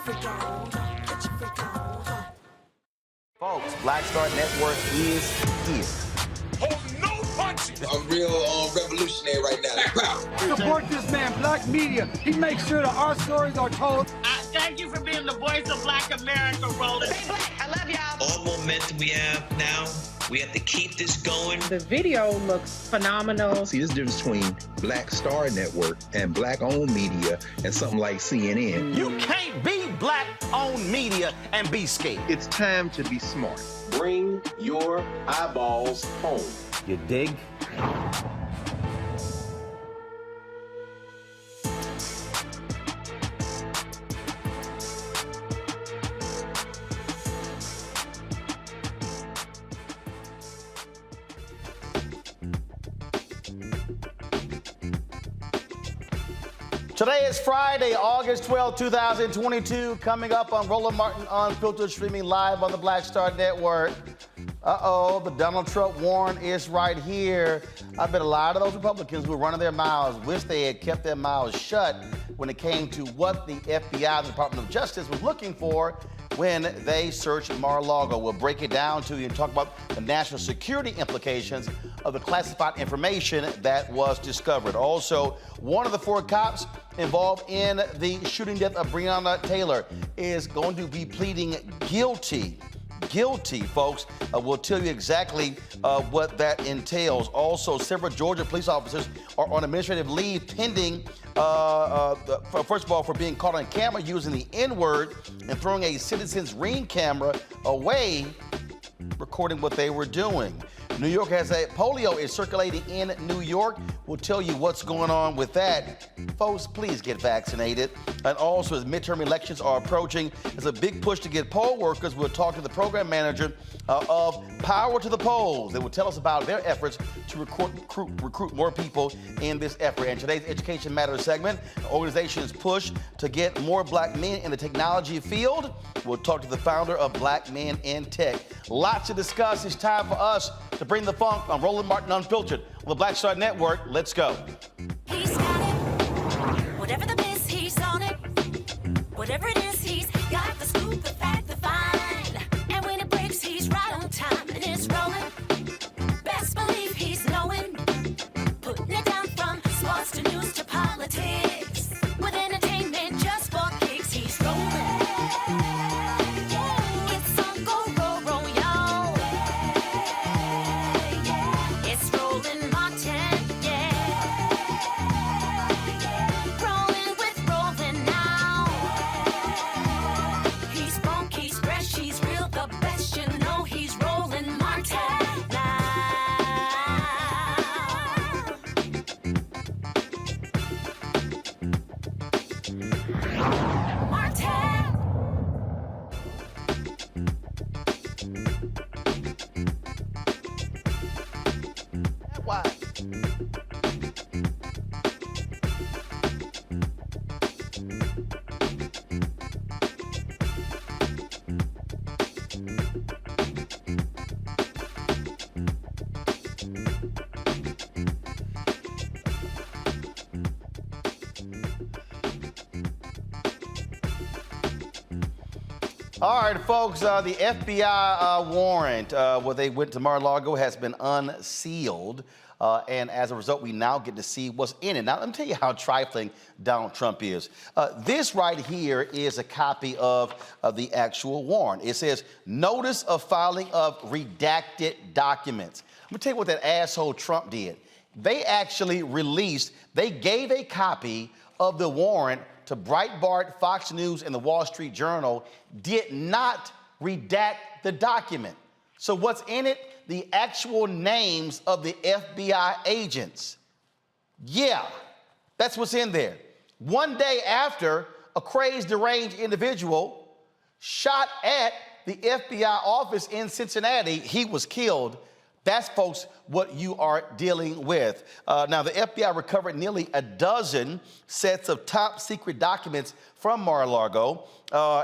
Folks, Black Star Network is here. Hold no punches. I'm real revolutionary right now. Support this man, Black Media. He makes sure that our stories are told. Thank you for being the voice of Black America, Roland. Stay black. I love y'all. All momentum we have now, we have to keep this going. The video looks phenomenal. See, there's a difference between Black Star Network and Black-owned media and something like CNN. You can't be Black-owned media and be scared. It's time to be smart. Bring your eyeballs home. You dig? Today is Friday, August 12, 2022. Coming up on Roland Martin Unfiltered, streaming live on the Black Star Network. The Donald Trump warrant is right here. I bet a lot of those Republicans who were running their mouths wish they had kept their mouths shut when it came to what the FBI, the Department of Justice, was looking for when they searched Mar-a-Lago. We'll break it down to you and talk about the national security implications of the classified information that was discovered. Also, one of the 4 cops involved in the shooting death of Breonna Taylor is going to be pleading guilty. Folks. We'll tell you exactly what that entails. Also, several Georgia police officers are on administrative leave pending, first of all, for being caught on camera using the N-word and throwing a Citizens Ring camera away, recording what they were doing. New York has polio is circulating in New York. We'll tell you what's going on with that. Folks, please get vaccinated. And also, as midterm elections are approaching, there's a big push to get poll workers. We'll talk to the program manager of Power to the Polls. They will tell us about their efforts to recruit more people in this effort. And today's Education Matters segment, the organization's push to get more Black men in the technology field. We'll talk to the founder of Black Men in Tech. Lots to discuss. It's time for us to bring the funk on Roland Martin Unfiltered on the Black Star Network. Let's go. He's got it. Whatever the miss, he's on it. Whatever it is, he's got the scoop, the fact, the find. And when it breaks, he's right on time and it's rolling. Best believe he's knowing. Putting it down from sports to news to politics. With entertainment just for kicks, he's rolling. It's on go, roll, roll, y'all. It's Roland Martin, yeah. Rolling with Roland now. He's funk, he's fresh, he's real, the best, you know he's Roland Martin now. Martin. Why? All right, folks, the FBI warrant where they went to Mar-a-Lago has been unsealed. And as a result, we now get to see what's in it. Now, let me tell you how trifling Donald Trump is. This right here is a copy of the actual warrant. It says, notice of filing of redacted documents. I'm gonna tell you what that asshole Trump did. They actually they gave a copy of the warrant to Breitbart, Fox News, and the Wall Street Journal, did not redact the document. So what's in it? The actual names of the FBI agents. Yeah, that's what's in there. One day after a crazed, deranged individual shot at the FBI office in Cincinnati, he was killed. That's, folks, what you are dealing with. Now, the FBI recovered nearly a dozen sets of top secret documents from Mar-a-Lago.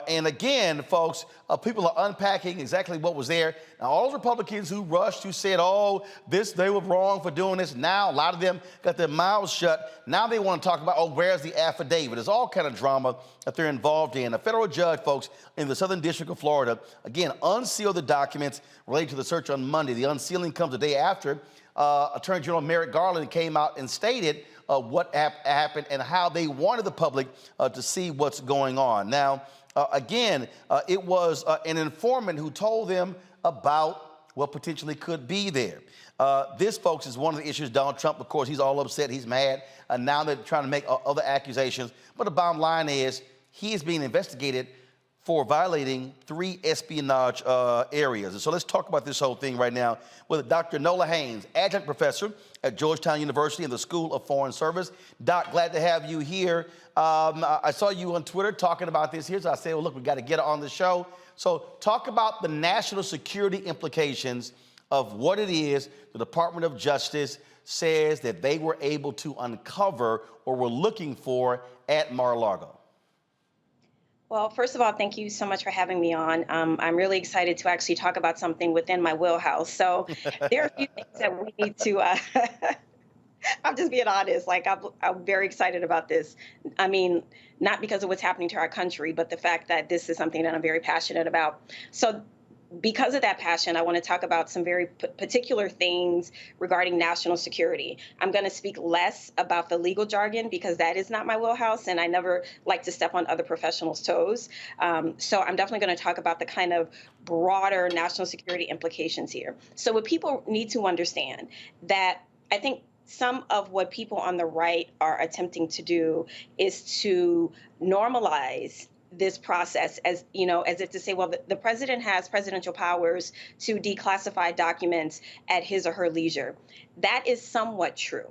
And again, folks, people are unpacking exactly what was there. Now, all those Republicans who rushed, who said, oh, they were wrong for doing this, now a lot of them got their mouths shut. Now they want to talk about, oh, where's the affidavit? There's all kind of drama that they're involved in. A federal judge, folks, in the Southern District of Florida, again, unsealed the documents related to the search on Monday. The unsealing comes the day after Attorney General Merrick Garland came out and stated what happened and how they wanted the public to see what's going on. Now, again, it was an informant who told them about what potentially could be there. This, folks, is one of the issues. Donald Trump, of course, he's all upset. He's mad. Now they're trying to make other accusations. But the bottom line is he is being investigated for violating 3 espionage areas. And so let's talk about this whole thing right now with Dr. Nola Haynes, adjunct professor at Georgetown University in the School of Foreign Service. Doc, glad to have you here. I saw you on Twitter talking about this here, so I said, well, look, we got to get her on the show. So talk about the national security implications of what it is the Department of Justice says that they were able to uncover or were looking for at Mar-a-Lago. Well, first of all, thank you so much for having me on. I'm really excited to actually talk about something within my wheelhouse. So there are a few things that we need to, I'm just being honest, like I'm very excited about this. I mean, not because of what's happening to our country, but the fact that this is something that I'm very passionate about. So because of that passion, I want to talk about some very particular things regarding national security. I'm going to speak less about the legal jargon because that is not my wheelhouse, and I never like to step on other professionals' toes. So I'm definitely going to talk about the kind of broader national security implications here. So what people need to understand that I think some of what people on the right are attempting to do is to normalize this process as, you know, as if to say, well, the president has presidential powers to declassify documents at his or her leisure. That is somewhat true.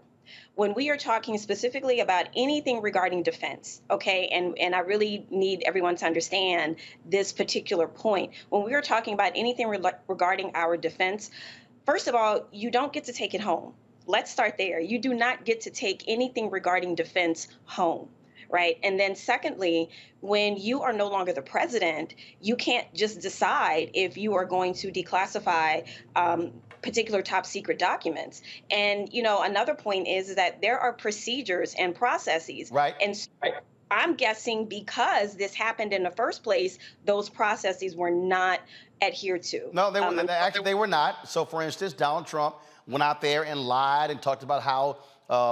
When we are talking specifically about anything regarding defense, okay, and I really need everyone to understand this particular point. When we are talking about anything regarding our defense, first of all, you don't get to take it home. Let's start there. You do not get to take anything regarding defense home. Right. And then secondly, when you are no longer the president, you can't just decide if you are going to declassify particular top secret documents. And, you know, another point is that there are procedures and processes. Right. And so I'm guessing because this happened in the first place, those processes were not adhered to. No, they were actually they were not. So, for instance, Donald Trump went out there and lied and talked about how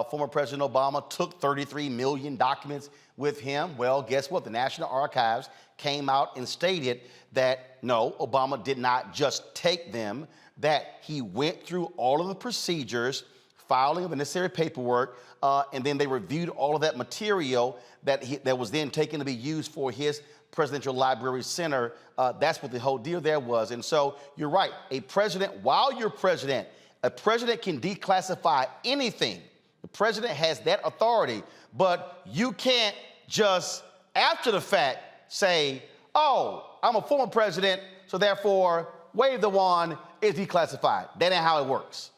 former President Obama took 33 million documents with him. Well, guess what? The National Archives came out and stated that, no, Obama did not just take them, that he went through all of the procedures, filing of the necessary paperwork, and then they reviewed all of that material that was then taken to be used for his Presidential Library Center. That's what the whole deal there was. And so you're right. A president, while you're president, a president can declassify anything. The president has that authority, but you can't just, after the fact, say, oh, I'm a former president, so therefore, wave the wand, it's declassified. That ain't how it works.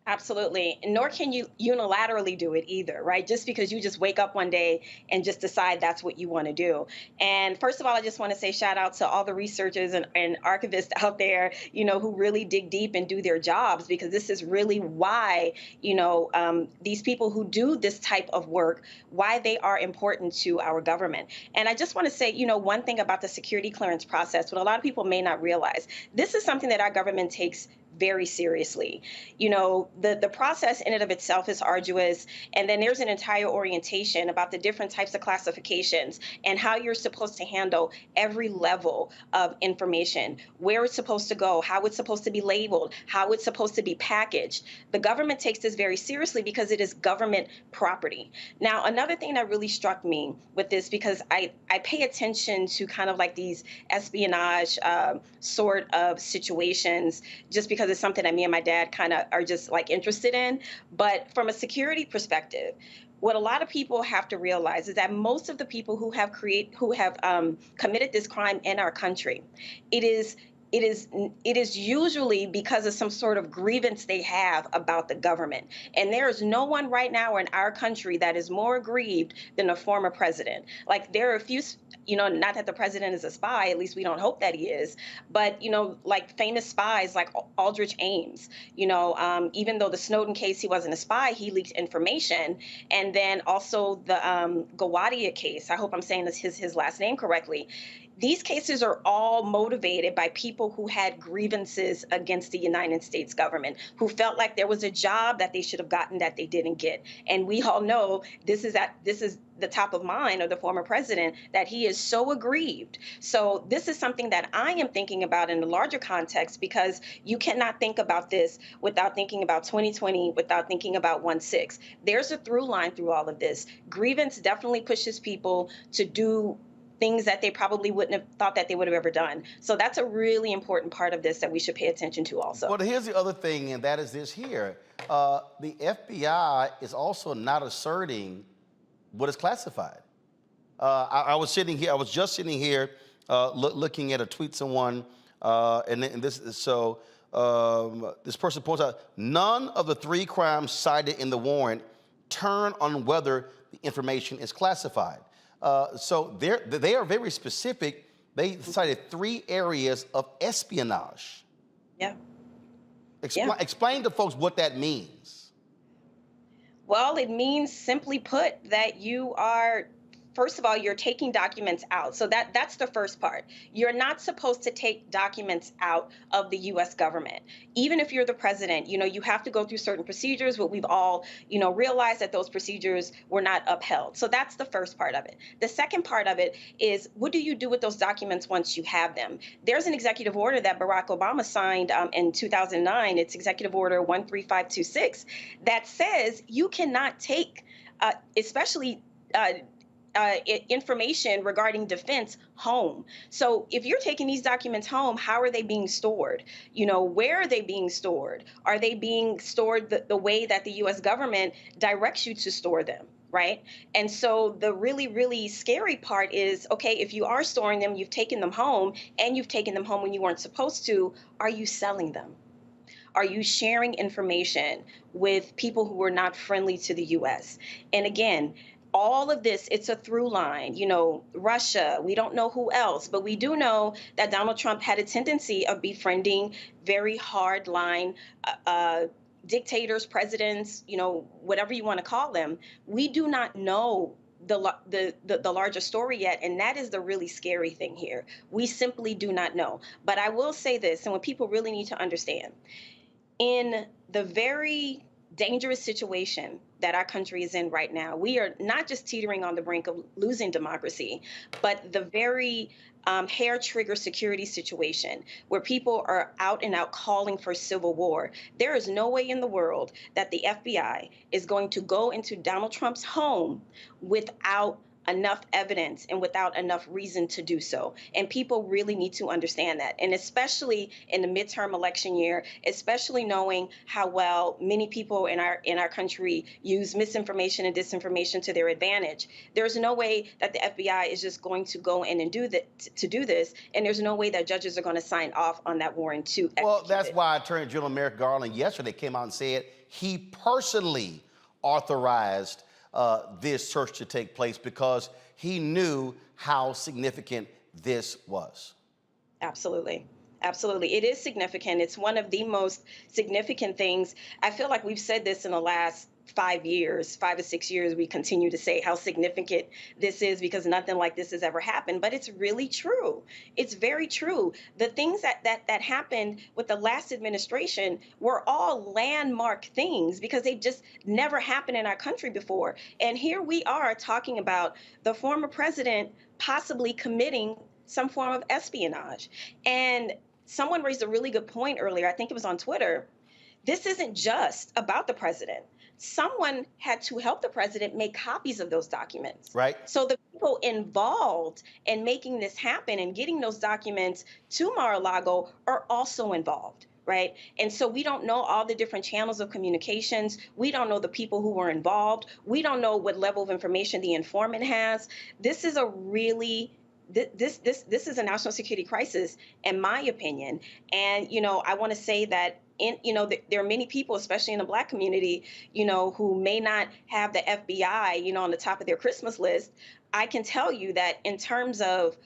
Absolutely. Nor can you unilaterally do it either, right? Just because you just wake up one day and just decide that's what you want to do. And first of all, I just want to say shout out to all the researchers and archivists out there, you know, who really dig deep and do their jobs, because this is really why, you know, these people who do this type of work, why they are important to our government. And I just want to say, you know, one thing about the security clearance process, what a lot of people may not realize, this is something that our government takes very seriously. You know, the process in and of itself is arduous. And then there's an entire orientation about the different types of classifications and how you're supposed to handle every level of information, where it's supposed to go, how it's supposed to be labeled, how it's supposed to be packaged. The government takes this very seriously because it is government property. Now, another thing that really struck me with this, because I pay attention to kind of like these espionage sort of situations, just because it's something that me and my dad kind of are just like interested in. But from a security perspective, what a lot of people have to realize is that most of the people who have committed this crime in our country, it is it is usually because of some sort of grievance they have about the government. And there is no one right now in our country that is more aggrieved than a former president. Like, there are a few, not that the president is a spy, at least we don't hope that he is, but, like famous spies like Aldrich Ames, even though the Snowden case, he wasn't a spy, he leaked information. And then also the Gawadia case, I hope I'm saying his last name correctly. These cases are all motivated by people who had grievances against the United States government, who felt like there was a job that they should have gotten that they didn't get. And we all know this is the top of mind of the former president, that he is so aggrieved. So this is something that I am thinking about in the larger context, because you cannot think about this without thinking about 2020, without thinking about 1/6. There's a through line through all of this. Grievance definitely pushes people to do things that they probably wouldn't have thought that they would have ever done. So that's a really important part of this that we should pay attention to also. Well, here's the other thing, and that is this here. The FBI is also not asserting what is classified. I was just sitting here looking at a tweet someone, this person points out, none of the 3 crimes cited in the warrant turn on whether the information is classified. So they are very specific. They cited 3 areas of espionage. Yeah. Explain to folks what that means. Well, it means, simply put, that you are, first of all, you're taking documents out. So that's the first part. You're not supposed to take documents out of the U.S. government. Even if you're the president, you have to go through certain procedures, but we've all, realized that those procedures were not upheld. So that's the first part of it. The second part of it is, what do you do with those documents once you have them? There's an executive order that Barack Obama signed in 2009. It's Executive Order 13526, that says you cannot take, especially information regarding defense home. So if you're taking these documents home, how are they being stored? Where are they being stored? Are they being stored the way that the U.S. government directs you to store them? Right. And so the really, really scary part is, okay, if you are storing them, you've taken them home, and you've taken them home when you weren't supposed to, are you selling them? Are you sharing information with people who are not friendly to the U.S.? And again, all of this, it's a through line. Russia, we don't know who else, but we do know that Donald Trump had a tendency of befriending very hard line dictators, presidents, whatever you want to call them. We do not know the larger story yet, and that is the really scary thing here. We simply do not know. But I will say this, and what people really need to understand, in the very dangerous situation that our country is in right now, we are not just teetering on the brink of losing democracy, but the very hair trigger security situation where people are out and out calling for civil war. There is no way in the world that the FBI is going to go into Donald Trump's home without enough evidence and without enough reason to do so. And people really need to understand that. And especially in the midterm election year, especially knowing how well many people in our country use misinformation and disinformation to their advantage. There's no way that the FBI is just going to go in and do this. And there's no way that judges are going to sign off on that warrant to execute Well, that's it. why Attorney General Merrick Garland yesterday came out and said he personally authorized this search to take place because he knew how significant this was. Absolutely. Absolutely. It is significant. It's one of the most significant things. I feel like we've said this in the last 5 or 6 years. We continue to say how significant this is because nothing like this has ever happened. But it's really true. It's very true. The things that happened with the last administration were all landmark things because they just never happened in our country before. And here we are talking about the former president possibly committing some form of espionage. And someone raised a really good point earlier. I think it was on Twitter. This isn't just about the president. Someone had to help the president make copies of those documents. Right. So the people involved in making this happen and getting those documents to Mar-a-Lago are also involved. Right. And so we don't know all the different channels of communications. We don't know the people who were involved. We don't know what level of information the informant has. This is a really this is a national security crisis, in my opinion. And I want to say that there are many people, especially in the Black community, who may not have the FBI, on the top of their Christmas list. I can tell you that in terms of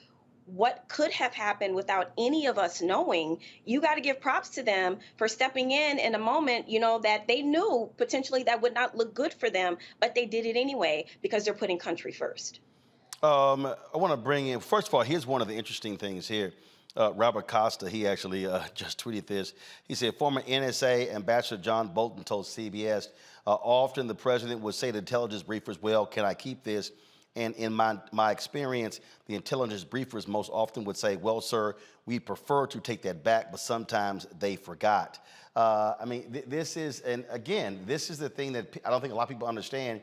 what could have happened without any of us knowing, you got to give props to them for stepping in a moment, that they knew potentially that would not look good for them, but they did it anyway because they're putting country first. I want to bring in, first of all, here's one of the interesting things here. Robert Costa, he actually just tweeted this. He said, former NSA Ambassador John Bolton told CBS, often the president would say to intelligence briefers, well, can I keep this? And in my experience, the intelligence briefers most often would say, well, sir, we prefer to take that back, but sometimes they forgot. This is, and again, this is the thing that I don't think a lot of people understand.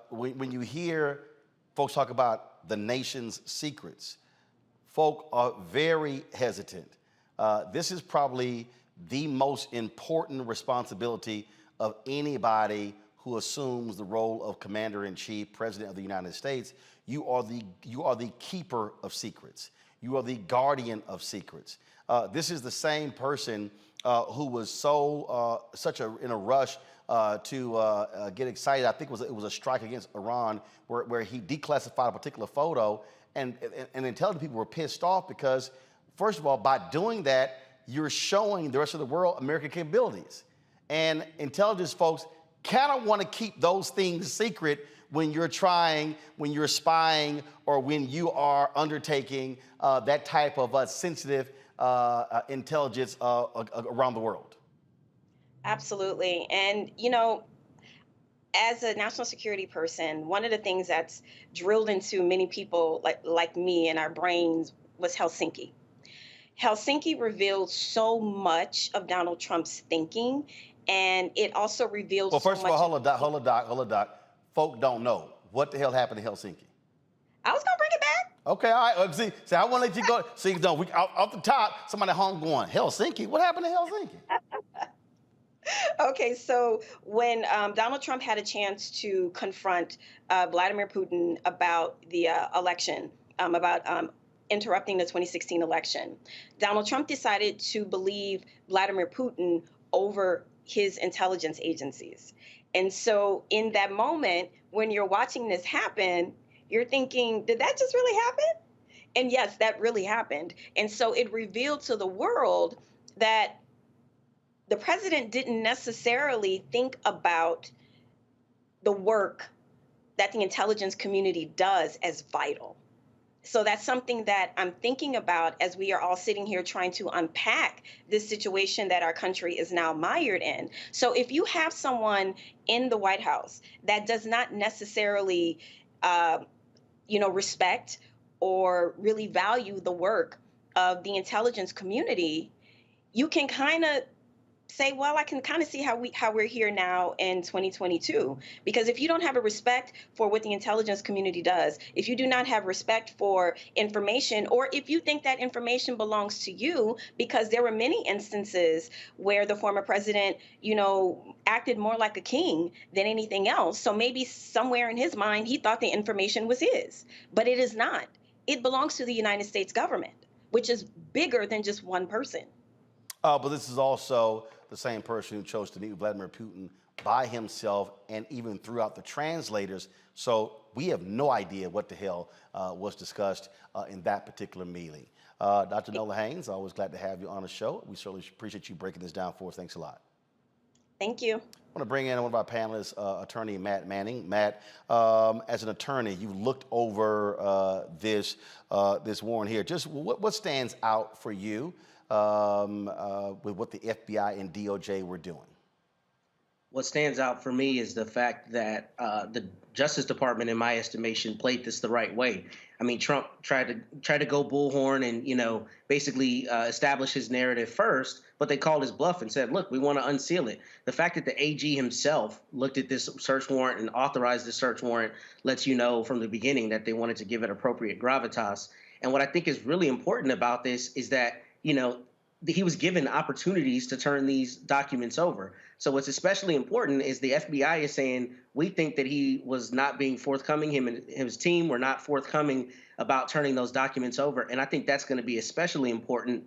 When you hear folks talk about the nation's secrets, folk are very hesitant. This is probably the most important responsibility of anybody who assumes the role of commander-in-chief, president of the United States. You are the keeper of secrets. You are the guardian of secrets. This is the same person who was in a rush to get excited. I think it was a strike against Iran where he declassified a particular photo, and intelligence people were pissed off because, first of all, by doing that, you're showing the rest of the world American capabilities. And intelligence folks kind of want to keep those things secret when you're spying, or when you are undertaking that type of sensitive intelligence around the world. Absolutely. And, as a national security person, one of the things that's drilled into many people like me in our brains was Helsinki. Helsinki revealed so much of Donald Trump's thinking, and it also revealed well, first so of all, much. hold a doc. Folk don't know. What the hell happened in Helsinki? I was going to bring it back. Okay, all right. See, I want to let you go. See, off the top, somebody home going, Helsinki? What happened in Helsinki? Okay, so when Donald Trump had a chance to confront Vladimir Putin about the election, about interrupting the 2016 election, Donald Trump decided to believe Vladimir Putin over his intelligence agencies. And so in that moment, when you're watching this happen, you're thinking, did that just really happen? And yes, that really happened. And so it revealed to the world that the president didn't necessarily think about the work that the intelligence community does as vital. So that's something that I'm thinking about as we are all sitting here trying to unpack this situation that our country is now mired in. So if you have someone in the White House that does not necessarily, respect or really value the work of the intelligence community, you can kind of say, well, I can kind of see how we're here now in 2022. Because if you don't have a respect for what the intelligence community does, if you do not have respect for information, or if you think that information belongs to you, because there were many instances where the former president, acted more like a king than anything else. So maybe somewhere in his mind, he thought the information was his, but it is not. It belongs to the United States government, which is bigger than just one person. But this is also the same person who chose to meet with Vladimir Putin by himself and even threw out the translators. So we have no idea what the hell was discussed in that particular meeting. Dr. Nola Haynes, always glad to have you on the show. We certainly appreciate you breaking this down for us. Thanks a lot. Thank you. I want to bring in one of our panelists, attorney Matt Manning. Matt, as an attorney, you looked over this warrant here. Just what stands out for you with what the FBI and DOJ were doing? What stands out for me is the fact that the Justice Department, in my estimation, played this the right way. I mean, Trump tried to go bullhorn and, basically establish his narrative first, but they called his bluff and said, look, we want to unseal it. The fact that the AG himself looked at this search warrant and authorized the search warrant lets you know from the beginning that they wanted to give it appropriate gravitas. And what I think is really important about this is that, he was given opportunities to turn these documents over. So what's especially important is the FBI is saying, we think that he was not being forthcoming, him and his team were not forthcoming about turning those documents over. And I think that's going to be especially important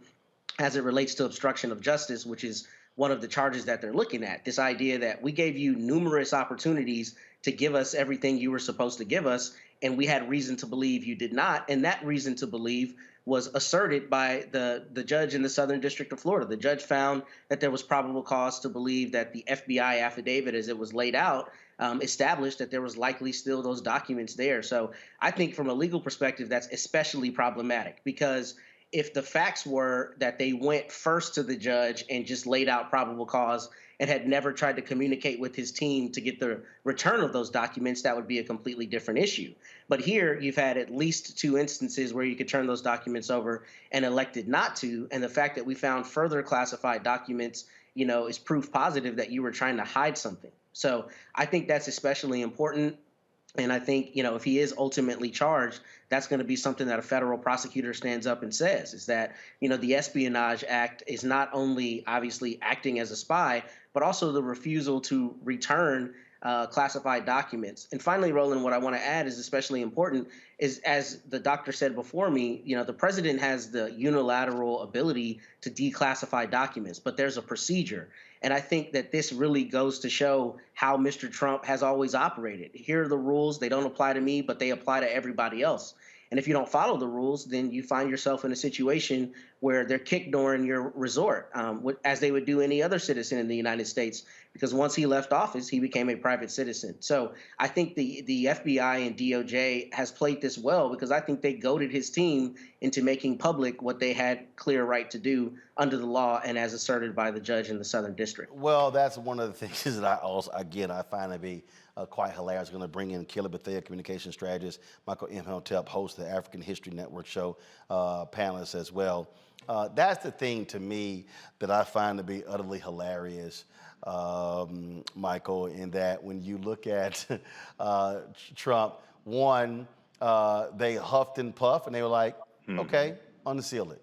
as it relates to obstruction of justice, which is one of the charges that they're looking at. This idea that we gave you numerous opportunities to give us everything you were supposed to give us, and we had reason to believe you did not. And that reason to believe was asserted by the judge in the Southern District of Florida. The judge found that there was probable cause to believe that the FBI affidavit, as it was laid out, established that there was likely still those documents there. So I think from a legal perspective, that's especially problematic, because if the facts were that they went first to the judge and just laid out probable cause and had never tried to communicate with his team to get the return of those documents, that would be a completely different issue. But here you've had at least 2 instances where you could turn those documents over and elected not to. And the fact that we found further classified documents, is proof positive that you were trying to hide something. So I think that's especially important. And I think, if he is ultimately charged, that's going to be something that a federal prosecutor stands up and says, is that, the Espionage Act is not only obviously acting as a spy, but also the refusal to return classified documents. And finally, Roland, what I want to add is especially important is, as the doctor said before me, the president has the unilateral ability to declassify documents, but there's a procedure. And I think that this really goes to show how Mr. Trump has always operated. Here are the rules. They don't apply to me, but they apply to everybody else. And if you don't follow the rules, then you find yourself in a situation where they're kickdooring your resort, as they would do any other citizen in the United States, because once he left office, he became a private citizen. So I think the FBI and DOJ has played this well, because I think they goaded his team into making public what they had clear right to do under the law and as asserted by the judge in the Southern District. Well, that's one of the things that I find to be quite hilarious. Going to bring in Kelly Bethea, communication strategist, Michael Imhotep, host of the African History Network show, panelist as well. That's the thing to me that I find to be utterly hilarious, Michael, in that when you look at Trump, one, they huffed and puffed and they were like, okay, unseal it.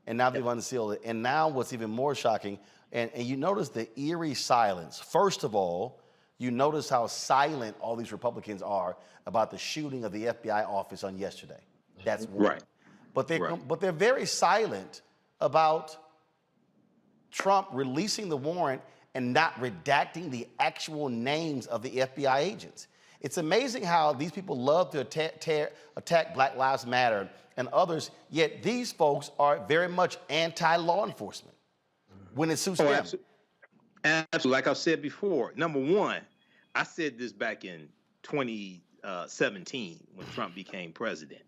And now they've unsealed it. And now what's even more shocking, and you notice the eerie silence. First of all, you notice how silent all these Republicans are about the shooting of the FBI office on yesterday. That's one. Right. But they're very silent about Trump releasing the warrant and not redacting the actual names of the FBI agents. It's amazing how these people love to attack Black Lives Matter and others, yet these folks are very much anti-law enforcement when it suits them. Absolutely. Like I've said before, number one, I said this back in 2017 when Trump became president.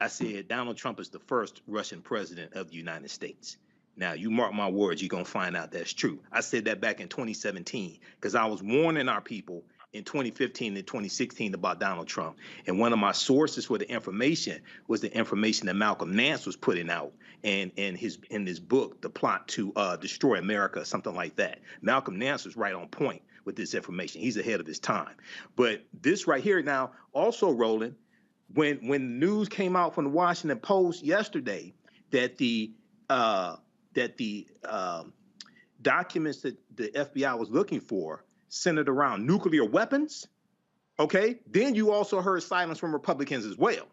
I said Donald Trump is the first Russian president of the United States. Now, you mark my words, you're going to find out that's true. I said that back in 2017 because I was warning our people in 2015 and 2016 about Donald Trump. And one of my sources for the information was the information that Malcolm Nance was putting out in his book, The Plot to Destroy America, something like that. Malcolm Nance was right on point with this information. He's ahead of his time. But this right here now, also, Roland, when news came out from the Washington Post yesterday that the documents that the FBI was looking for centered around nuclear weapons, okay, then you also heard silence from Republicans as well.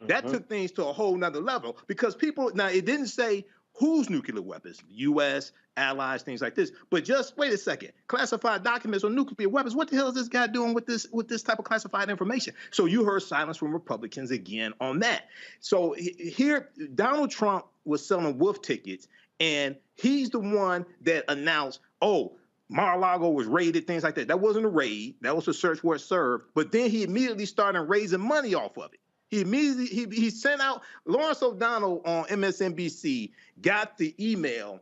That took things to a whole nother level because people, now it didn't say whose nuclear weapons, U.S., allies, things like this, but just wait a second, classified documents on nuclear weapons, what the hell is this guy doing with this type of classified information? So you heard silence from Republicans again on that. So here, Donald Trump was selling wolf tickets, and he's the one that announced, oh, Mar-a-Lago was raided, things like that. That wasn't a raid. That was a search warrant served. But then he immediately started raising money off of it. He immediately he sent out Lawrence O'Donnell on MSNBC got the email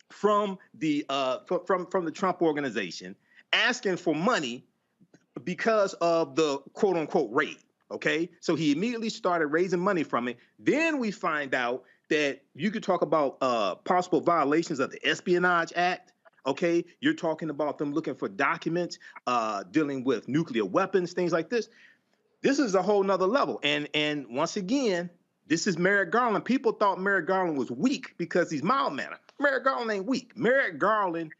from the Trump organization asking for money because of the quote unquote raid. Okay, so he immediately started raising money from it. Then we find out that you could talk about possible violations of the Espionage Act. Okay, you're talking about them looking for documents, dealing with nuclear weapons, things like this. This is a whole nother level. And once again, This is Merrick Garland. People thought Merrick Garland was weak because he's mild-mannered. Merrick Garland ain't weak. Merrick Garland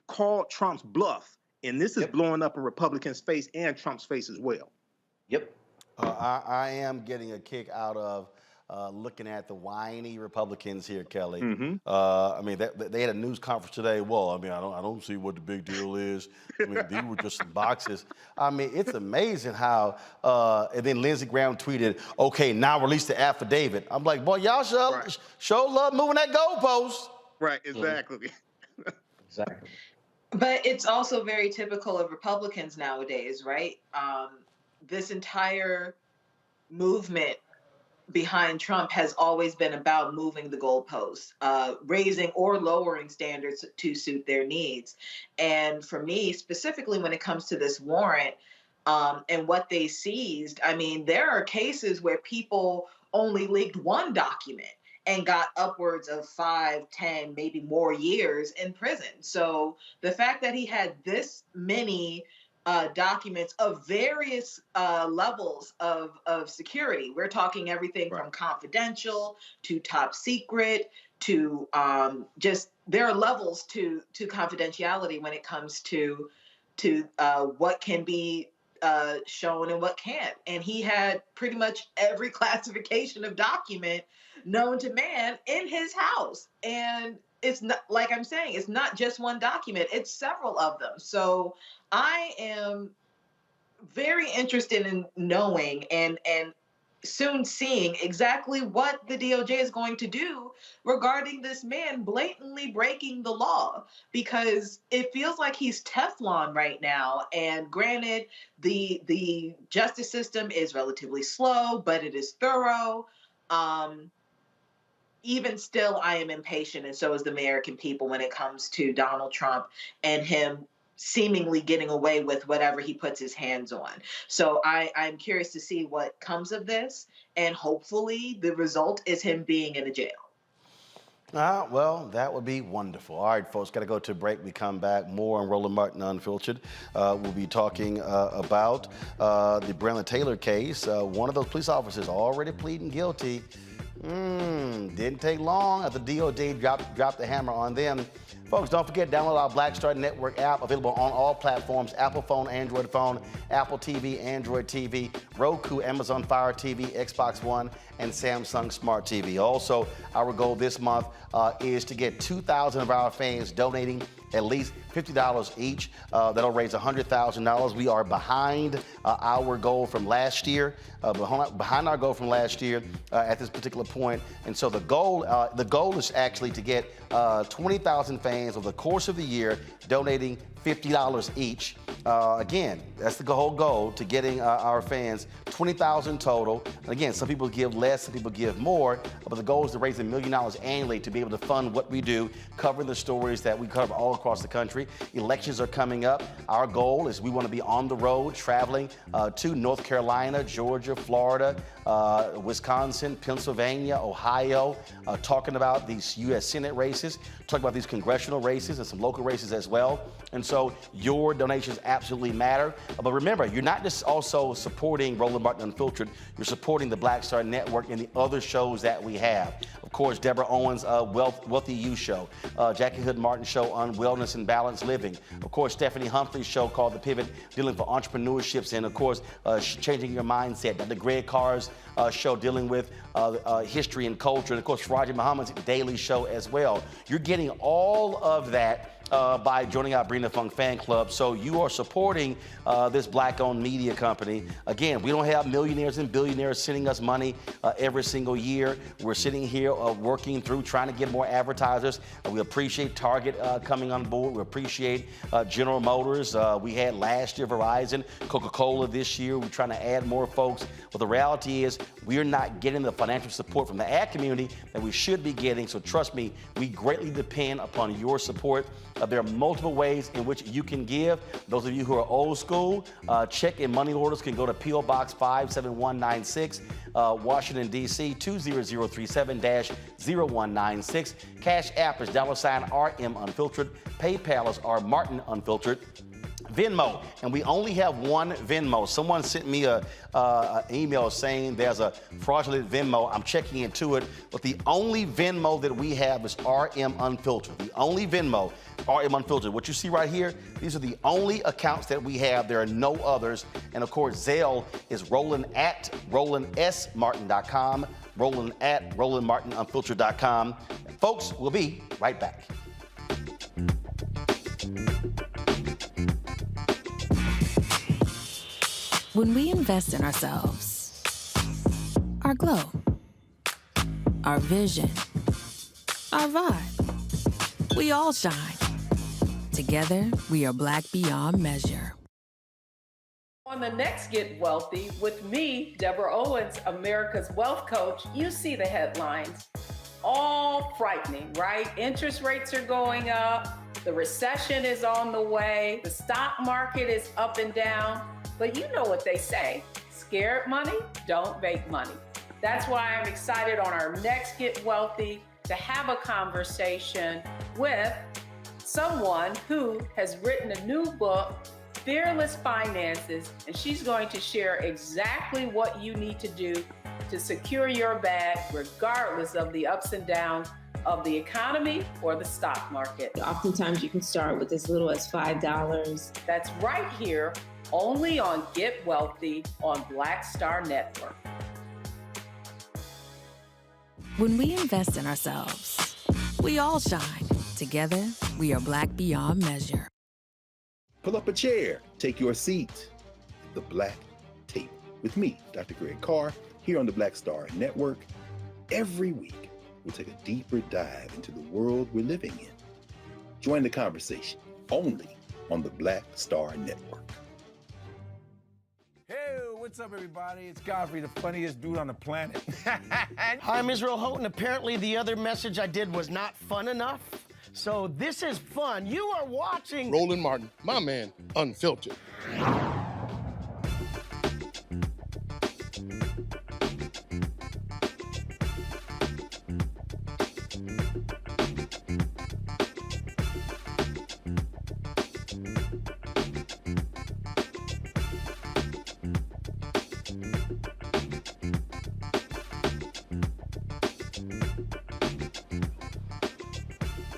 called Trump's bluff, and this is blowing up in Republicans' face and Trump's face as well. Yep. I am getting a kick out of looking at the whiny Republicans here, Kelly. I mean, they had a news conference today. Well, I mean, I don't see what the big deal is. I mean, these were just some boxes. I mean, it's amazing how. And then Lindsey Graham tweeted, "Okay, now release the affidavit." I'm like, boy, y'all show love moving that goalpost. Right. Exactly. Exactly. But it's also very typical of Republicans nowadays, right? This entire movement behind Trump has always been about moving the goalposts, raising or lowering standards to suit their needs. And for me, specifically when it comes to this warrant and what they seized, I mean, there are cases where people only leaked one document and got upwards of 5, 10, maybe more years in prison. So the fact that he had this many documents of various levels of security. We're talking everything from confidential to top secret to just there are levels to confidentiality when it comes to what can be shown and what can't. And he had pretty much every classification of document known to man in his house. And it's not, like I'm saying, it's not just one document, it's several of them. So I am very interested in knowing and soon seeing exactly what the DOJ is going to do regarding this man blatantly breaking the law, because it feels like he's Teflon right now. And granted, the justice system is relatively slow, but it is thorough. Even still, I am impatient, and so is the American people when it comes to Donald Trump and him seemingly getting away with whatever he puts his hands on. So I'm curious to see what comes of this, and hopefully the result is him being in a jail. Well, that would be wonderful. All right, folks, got to go to a break. We come back, more on Roland Martin Unfiltered. We'll be talking about the Breonna Taylor case. One of those police officers already pleading guilty. Didn't take long after the DOJ dropped the hammer on them. Folks, don't forget, download our Black Star Network app, available on all platforms: Apple phone, Android phone, Apple TV, Android TV, Roku, Amazon Fire TV, Xbox One, and Samsung Smart TV. Also, our goal this month is to get 2,000 of our fans donating at least $50 each. That'll raise $100,000. We are behind our goal from last year, behind our goal from last year at this particular point. And so the goal is actually to get 20,000 fans over the course of the year donating $50 each. Again, that's the whole goal, to getting our fans 20,000 total. And again, some people give less, some people give more, but the goal is to raise $1 million annually to be able to fund what we do, covering the stories that we cover all across the country. Elections are coming up. Our goal is we want to be on the road, traveling to North Carolina, Georgia, Florida, Wisconsin, Pennsylvania, Ohio, talking about these U.S. Senate races, talking about these congressional races and some local races as well. And so your donations absolutely matter. But remember, you're not just also supporting Roland Martin Unfiltered, you're supporting the Black Star Network and the other shows that we have. Of course, Deborah Owens' Wealthy You Show, Jackie Hood Martin Show on Wellness and Balanced Living. Of course, Stephanie Humphrey's show called The Pivot, dealing for entrepreneurships, and of course, changing your mindset. Dr. Greg Carr's show dealing with history and culture. And of course, Roger Muhammad's daily show as well. You're getting all of that by joining our Bring the Funk fan club. So you are supporting this black-owned media company. Again, we don't have millionaires and billionaires sending us money every single year. We're sitting here working through trying to get more advertisers. We appreciate Target coming on board. We appreciate General Motors. We had last year Verizon, Coca-Cola this year. We're trying to add more folks. But the reality is we're not getting the financial support from the ad community that we should be getting. So trust me, we greatly depend upon your support. There are multiple ways in which you can give. Those of you who are old school, check and money orders can go to P.O. Box 57196, Washington, D.C. 20037-0196. Cash App is $RM Unfiltered. PayPal is R Martin Unfiltered. Venmo, and we only have one Venmo. Someone sent me an email saying there's a fraudulent Venmo. I'm checking into it, but the only Venmo that we have is RM Unfiltered. The only Venmo, RM Unfiltered. What you see right here, these are the only accounts that we have. There are no others. And of course, Zelle is roland@rolandsmartin.com, roland@rolandmartinunfiltered.com. Folks, we'll be right back. When we invest in ourselves, our glow, our vision, our vibe, we all shine. Together, we are Black beyond measure. On the next Get Wealthy with me, Deborah Owens, America's Wealth Coach, you see the headlines. All frightening, right? Interest rates are going up. The recession is on the way. The stock market is up and down. But you know what they say, scared money don't make money. That's why I'm excited on our next Get Wealthy to have a conversation with someone who has written a new book, Fearless Finances, and she's going to share exactly what you need to do to secure your bag regardless of the ups and downs of the economy or the stock market. Oftentimes you can start with as little as $5. That's right here, only on Get Wealthy on Black Star Network. When we invest in ourselves, we all shine. Together, we are Black beyond measure. Pull up a chair, take your seat. The Black Tape with me, Dr. Greg Carr, here on the Black Star Network. Every week, we'll take a deeper dive into the world we're living in. Join the conversation only on the Black Star Network. Hey, what's up, everybody? It's Godfrey, the funniest dude on the planet. Hi, I'm Israel Houghton. Apparently, the other message I did was not fun enough. So this is fun. You are watching Roland Martin, my man, Unfiltered.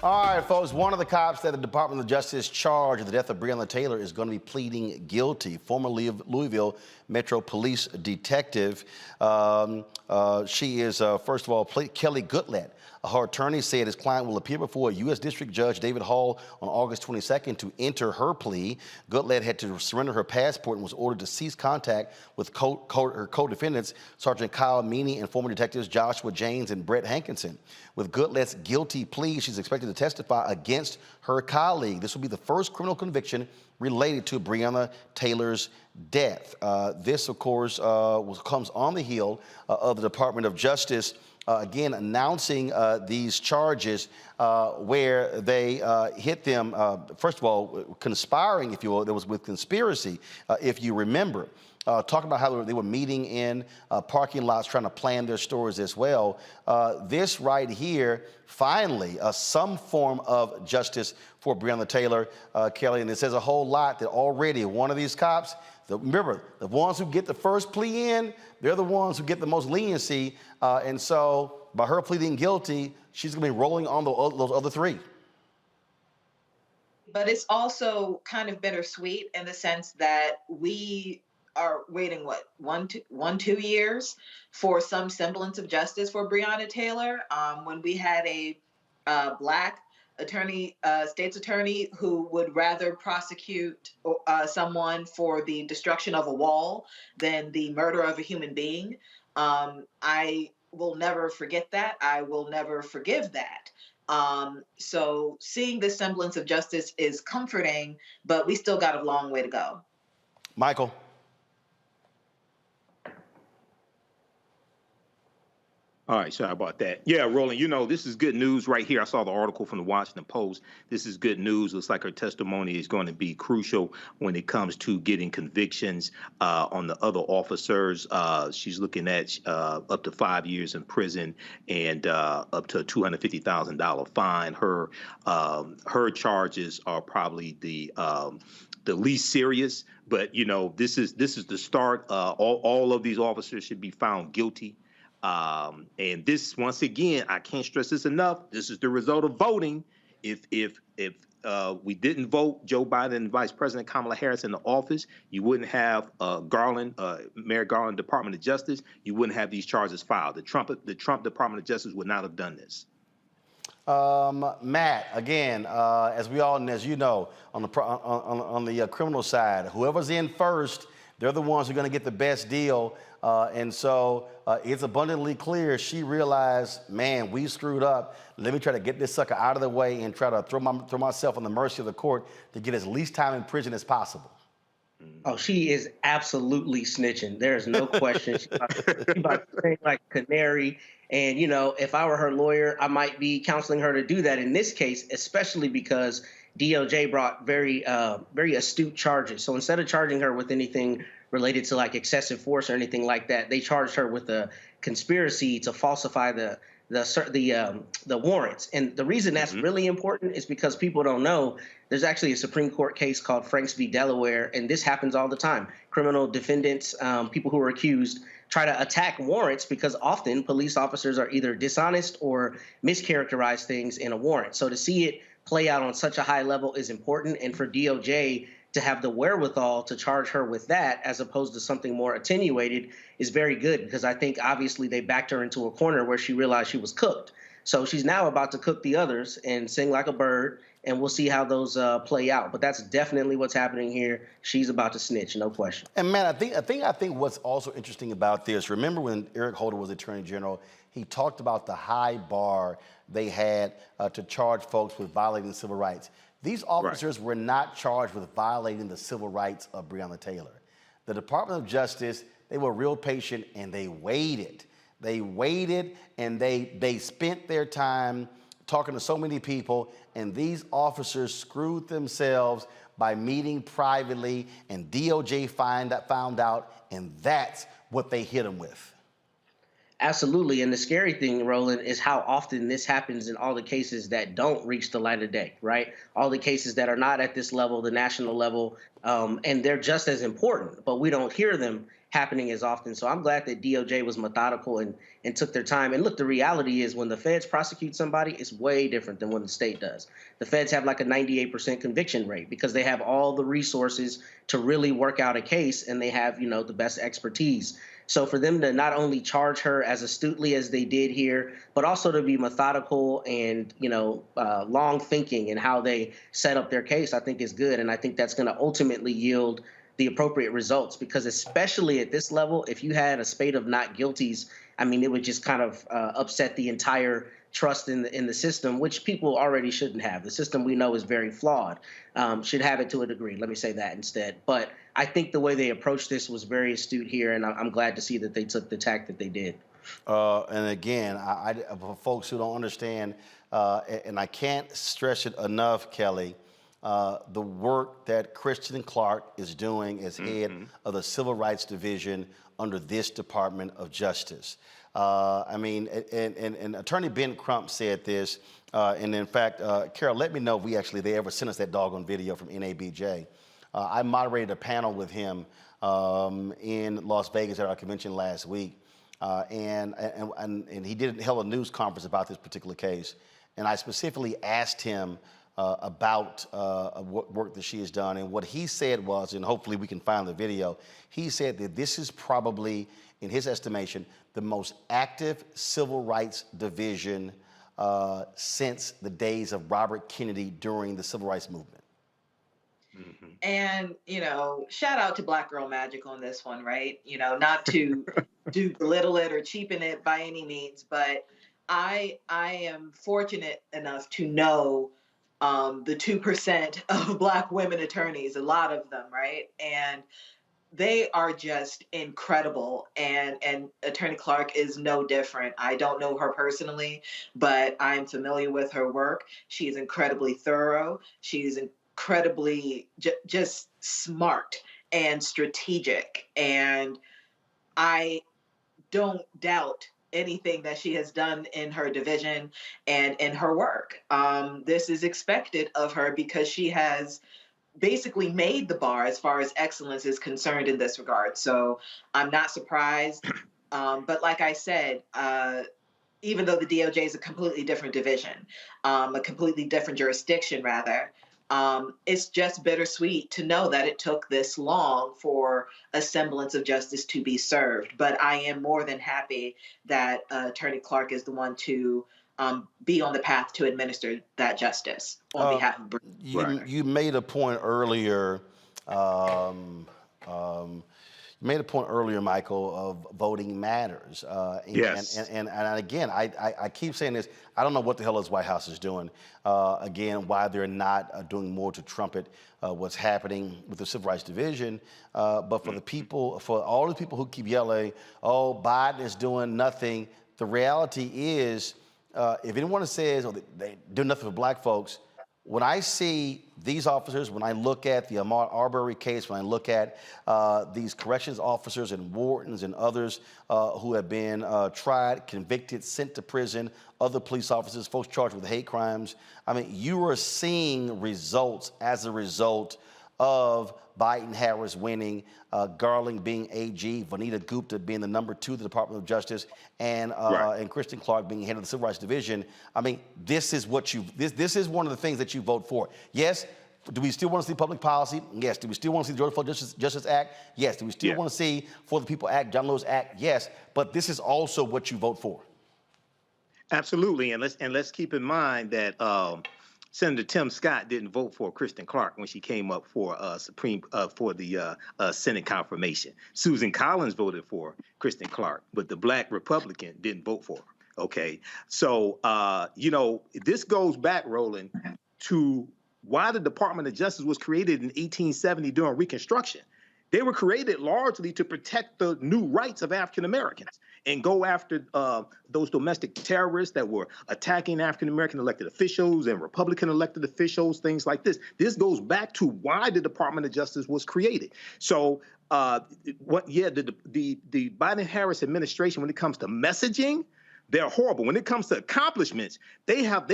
All right, folks, one of the cops that the Department of Justice charged with the death of Breonna Taylor is going to be pleading guilty. Former Louisville Metro Police detective. She is, first of all, Kelly Goodlatte. Her attorney said his client will appear before U.S. District Judge David Hall on August 22nd to enter her plea. Goodlatte had to surrender her passport and was ordered to cease contact with her co-defendants, Sergeant Kyle Meany and former detectives Joshua James and Brett Hankinson. With Goodlatte's guilty plea, she's expected to testify against her colleague. This will be the first criminal conviction related to Breonna Taylor's death. This, of course, comes on the heel of the Department of Justice again announcing these charges where they hit them, first of all, conspiring, if you will. There was with conspiracy, if you remember. Talking about how they were meeting in parking lots trying to plan their stories as well. This right here, finally, some form of justice for Breonna Taylor, Kelly, and it says a whole lot that already one of these cops, remember, the ones who get the first plea in, they're the ones who get the most leniency, and so by her pleading guilty, she's gonna be rolling on those other three. But it's also kind of bittersweet in the sense that we are waiting, what, 2 years for some semblance of justice for Breonna Taylor, when we had a Black attorney, state's attorney, who would rather prosecute someone for the destruction of a wall than the murder of a human being. I will never forget that. I will never forgive that. So seeing this semblance of justice is comforting, but we still got a long way to go. Michael. All right, sorry about that. Yeah, Roland, you know, this is good news right here. I saw the article from the Washington Post. This is good news. Looks like her testimony is going to be crucial when it comes to getting convictions on the other officers. She's looking at up to 5 years in prison and up to a $250,000 fine. Her charges are probably the the least serious, but you know, this is the start. All of these officers should be found guilty. And this, once again, I can't stress this enough. This is the result of voting. If we didn't vote Joe Biden and Vice President Kamala Harris in the office, you wouldn't have Merrick Garland, Department of Justice. You wouldn't have these charges filed. The Trump Department of Justice would not have done this. Matt, again, as you know, on the criminal side, whoever's in first, they're the ones who are going to get the best deal. And so it's abundantly clear she realized, man, we screwed up. Let me try to get this sucker out of the way and try to throw myself on the mercy of the court to get as least time in prison as possible. Oh, she is absolutely snitching. There's no question. She's about to sing like a canary. And, you know, if I were her lawyer, I might be counseling her to do that in this case, especially because DOJ brought very astute charges. So instead of charging her with anything related to like excessive force or anything like that, they charged her with a conspiracy to falsify the warrants. And the reason that's really important is because people don't know there's actually a Supreme Court case called Franks v. Delaware, and this happens all the time. Criminal defendants, people who are accused, try to attack warrants because often police officers are either dishonest or mischaracterize things in a warrant. So to see it play out on such a high level is important, and for DOJ to have the wherewithal to charge her with that as opposed to something more attenuated is very good, because I think obviously they backed her into a corner where she realized she was cooked. So she's now about to cook the others and sing like a bird, and we'll see how those play out. But that's definitely what's happening here. She's about to snitch, no question. And man, I think what's also interesting about this, remember when Eric Holder was Attorney General, he talked about the high bar they had to charge folks with violating civil rights. These officers were not charged with violating the civil rights of Breonna Taylor. The Department of Justice, they were real patient and they waited. They waited and they spent their time talking to so many people, and these officers screwed themselves by meeting privately, and DOJ found out, and that's what they hit them with. Absolutely. And the scary thing, Roland, is how often this happens in all the cases that don't reach the light of day, right? All the cases that are not at this level, the national level, and they're just as important, but we don't hear them happening as often. So I'm glad that DOJ was methodical and took their time. And look, the reality is when the feds prosecute somebody, it's way different than when the state does. The feds have like a 98% conviction rate because they have all the resources to really work out a case, and they have, you know, the best expertise. So for them to not only charge her as astutely as they did here, but also to be methodical and, you know, long thinking in how they set up their case, I think is good. And I think that's going to ultimately yield the appropriate results, because especially at this level, if you had a spate of not guilties, I mean, it would just kind of upset the entire trust in the system, which people already shouldn't have. The system we know is very flawed, should have it to a degree. Let me say that instead. But I think the way they approached this was very astute here, and I'm glad to see that they took the tack that they did. And again, for folks who don't understand, and I can't stress it enough, Kelly, the work that Kristen Clark is doing as head of the Civil Rights Division under this Department of Justice. I mean, and Attorney Ben Crump said this, and in fact, Carol, let me know if they ever sent us that doggone video from NABJ. I moderated a panel with him in Las Vegas at our convention last week, and he did a hell of a news conference about this particular case, and I specifically asked him about what work that she has done, and what he said was, and hopefully we can find the video, he said that this is probably, in his estimation, the most active civil rights division since the days of Robert Kennedy during the civil rights movement. And, you know, shout out to Black Girl Magic on this one, right? You know, not to belittle it or cheapen it by any means, but I am fortunate enough to know the 2% of Black women attorneys, a lot of them, right? And they are just incredible. And Attorney Clark is no different. I don't know her personally, but I'm familiar with her work. She's incredibly thorough. She's incredibly just smart and strategic. And I don't doubt anything that she has done in her division and in her work. This is expected of her because she has basically made the bar as far as excellence is concerned in this regard. So I'm not surprised. But like I said, even though the DOJ is a completely different division, a completely different jurisdiction, rather, it's just bittersweet to know that it took this long for a semblance of justice to be served. But I am more than happy that Attorney Clark is the one to be on the path to administer that justice on behalf of Breonna. You made a point earlier. Michael, of voting matters. Yes. And again, I keep saying this. I don't know what the hell this White House is doing. Again, why they're not doing more to trumpet what's happening with the Civil Rights Division. But for the people, for all the people who keep yelling, "Oh, Biden is doing nothing," the reality is, if anyone says, "Oh, they do nothing for Black folks," when I see these officers, when I look at the Ahmaud Arbery case, when I look at these corrections officers and wardens and others who have been tried, convicted, sent to prison, other police officers, folks charged with hate crimes, I mean, you are seeing results as a result of Biden-Harris winning, Garland being AG, Vanita Gupta being the #2 of the Department of Justice, and Kristen Clark being head of the Civil Rights Division. I mean, this is what this is one of the things that you vote for. Yes. Do we still want to see public policy? Yes. Do we still want to see the Georgia Flood Justice Act? Yes. Do we still want to see For the People Act, John Lewis Act? Yes. But this is also what you vote for. Absolutely, and let's keep in mind that Senator Tim Scott didn't vote for Kristen Clark when she came up for the Senate confirmation. Susan Collins voted for Kristen Clark, but the Black Republican didn't vote for her. Okay, so this goes back, Roland, to why the Department of Justice was created in 1870 during Reconstruction. They were created largely to protect the new rights of African Americans and go after those domestic terrorists that were attacking African American elected officials and Republican elected officials, things like this. This goes back to why the Department of Justice was created. So, the Biden-Harris administration, when it comes to messaging, they're horrible. When it comes to accomplishments, they have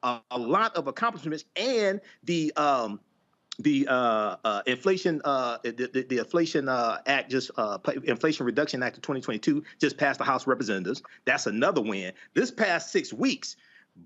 a lot of accomplishments, and the Inflation Act, Inflation Reduction Act of 2022 just passed the House of Representatives. That's another win. This past 6 weeks,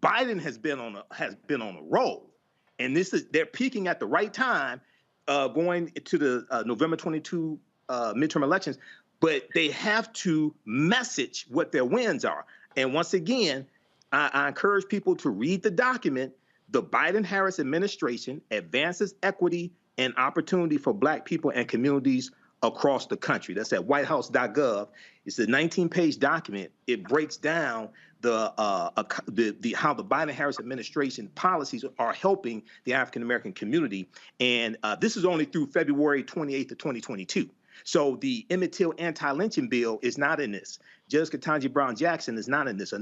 Biden has been on a roll, and they're peaking at the right time, going to the November 22 midterm elections. But they have to message what their wins are. And once again, I encourage people to read the document. The Biden-Harris administration advances equity and opportunity for Black people and communities across the country. That's at whitehouse.gov. It's a 19-page document. It breaks down how the Biden-Harris administration policies are helping the African-American community. And this is only through February 28th of 2022. So the Emmett Till anti-lynching bill is not in this. Judge Ketanji Brown Jackson is not in this.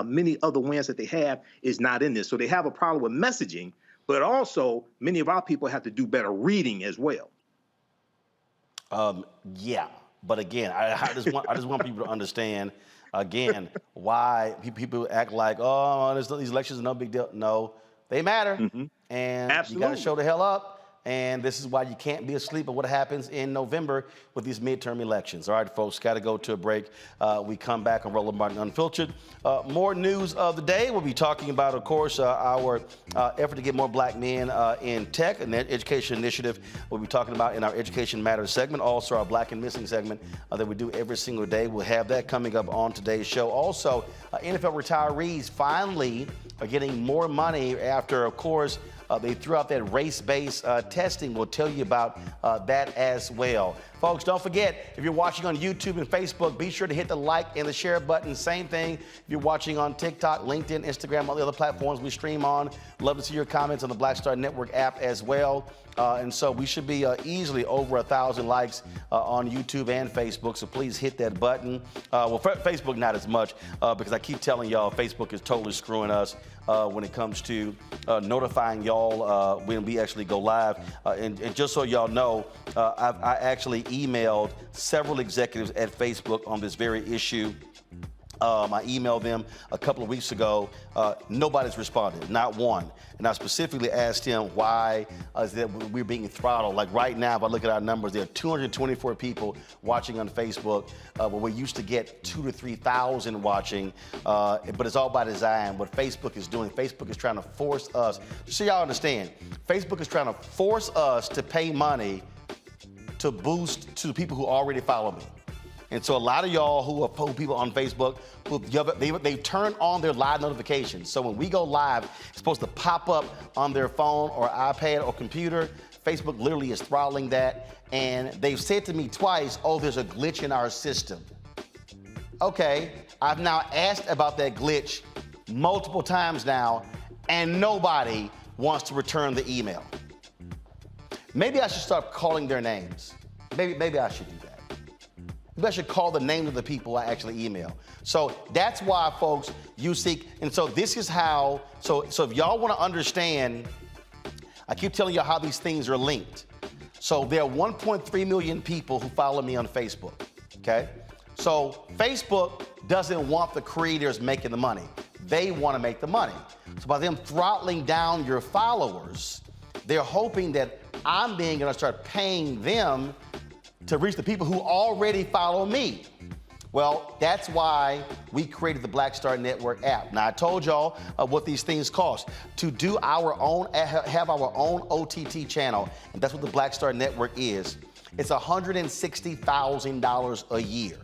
Many other wins that they have is not in this. So they have a problem with messaging, but also many of our people have to do better reading as well. Yeah, but again, I just want people to understand again why people act like, oh, these elections are no big deal. No, they matter, and Absolutely. You got to show the hell up. And this is why you can't be asleep at what happens in November with these midterm elections. All right, folks, got to go to a break. We come back on Roland Martin Unfiltered. More news of the day. We'll be talking about, of course, our effort to get more Black men in tech and education initiative. We'll be talking about in our Education Matters segment, also our Black and Missing segment that we do every single day. We'll have that coming up on today's show. Also, NFL retirees finally are getting more money after, of course, they threw out that race-based testing. We'll tell you about that as well. Folks, don't forget, if you're watching on YouTube and Facebook, be sure to hit the like and the share button. Same thing if you're watching on TikTok, LinkedIn, Instagram, all the other platforms we stream on. Love to see your comments on the Black Star Network app as well. And so we should be easily over 1,000 likes on YouTube and Facebook, so please hit that button. Facebook not as much because I keep telling y'all Facebook is totally screwing us when it comes to notifying y'all when we actually go live. And just so y'all know, I actually emailed several executives at Facebook on this very issue. I emailed them a couple of weeks ago. Nobody's responded, not one. And I specifically asked him why is that we're being throttled. Like right now, if I look at our numbers, there are 224 people watching on Facebook, where we used to get 2,000 to 3,000 watching. But it's all by design. What Facebook is doing, Facebook is trying to force us, just so y'all understand, Facebook is trying to force us to pay money to boost to the people who already follow me. And so a lot of y'all who are people on Facebook, they turn on their live notifications. So when we go live, it's supposed to pop up on their phone or iPad or computer. Facebook literally is throttling that. And they've said to me twice, oh, there's a glitch in our system. Okay, I've now asked about that glitch multiple times now, and nobody wants to return the email. Maybe I should start calling their names. Maybe I should do that. Maybe I should call the names of the people I actually email. So that's why, folks, you seek. And so this is how, so if y'all want to understand, I keep telling you how these things are linked. So there are 1.3 million people who follow me on Facebook, okay? So Facebook doesn't want the creators making the money. They want to make the money. So by them throttling down your followers, they're hoping that I'm going to start paying them to reach the people who already follow me. Well, that's why we created the Black Star Network app. Now, I told y'all what these things cost. To do our own, have our own OTT channel, and that's what the Black Star Network is, it's $160,000 a year.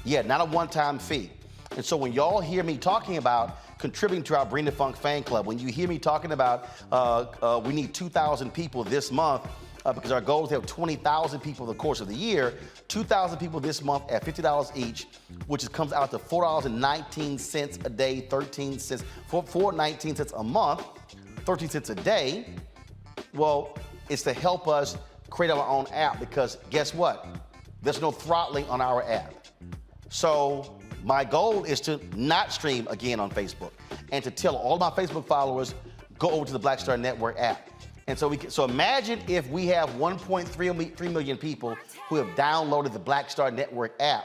Yeah, not a one-time fee. And so when y'all hear me talking about contributing to our Bring the Funk fan club, when you hear me talking about we need 2,000 people this month, because our goal is to have 20,000 people in the course of the year, 2,000 people this month at $50 each, which comes out to $4.19 a day, 13 cents, $4.19 a month, 13 cents a day. Well, it's to help us create our own app, because guess what? There's no throttling on our app. So my goal is to not stream again on Facebook, and to tell all my Facebook followers, go over to the Black Star Network app. And so imagine if we have 1.3 million people who have downloaded the Black Star Network app.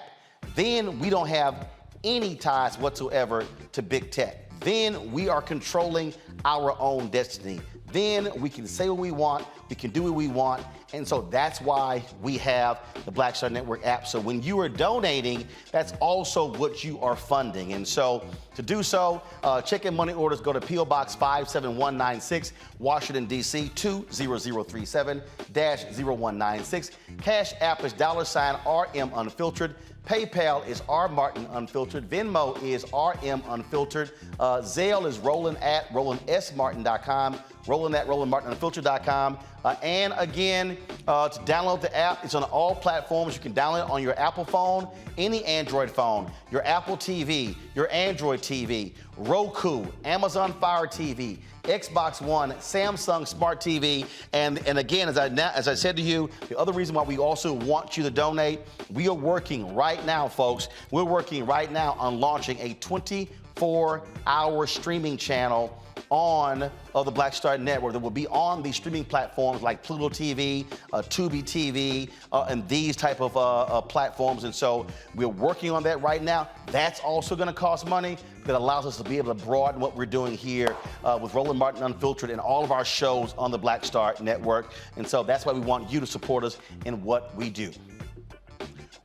Then we don't have any ties whatsoever to big tech. Then we are controlling our own destiny. Then we can say what we want, we can do what we want, and so that's why we have the Black Star Network app. So when you are donating, that's also what you are funding. And so to do so, check in money orders, go to P.O. Box 57196, Washington, D.C. 20037-0196. Cash App is $RM Unfiltered. PayPal is R Martin Unfiltered. Venmo is RM Unfiltered. Zelle is roland@rolandsmartin.com. roland@rolandmartinunfiltered.com. And again, to download the app, it's on all platforms. You can download it on your Apple phone, any Android phone, your Apple TV, your Android TV, Roku, Amazon Fire TV, Xbox One, Samsung Smart TV, and again, as I said to you, the other reason why we also want you to donate, we are working right now, folks. We're working right now on launching a 24-hour streaming channel on the Black Star Network that will be on these streaming platforms like Pluto TV, Tubi TV, and these type of platforms. And so we're working on that right now. That's also going to cost money. That allows us to be able to broaden what we're doing here with Roland Martin Unfiltered and all of our shows on the Black Star Network. And so that's why we want you to support us in what we do.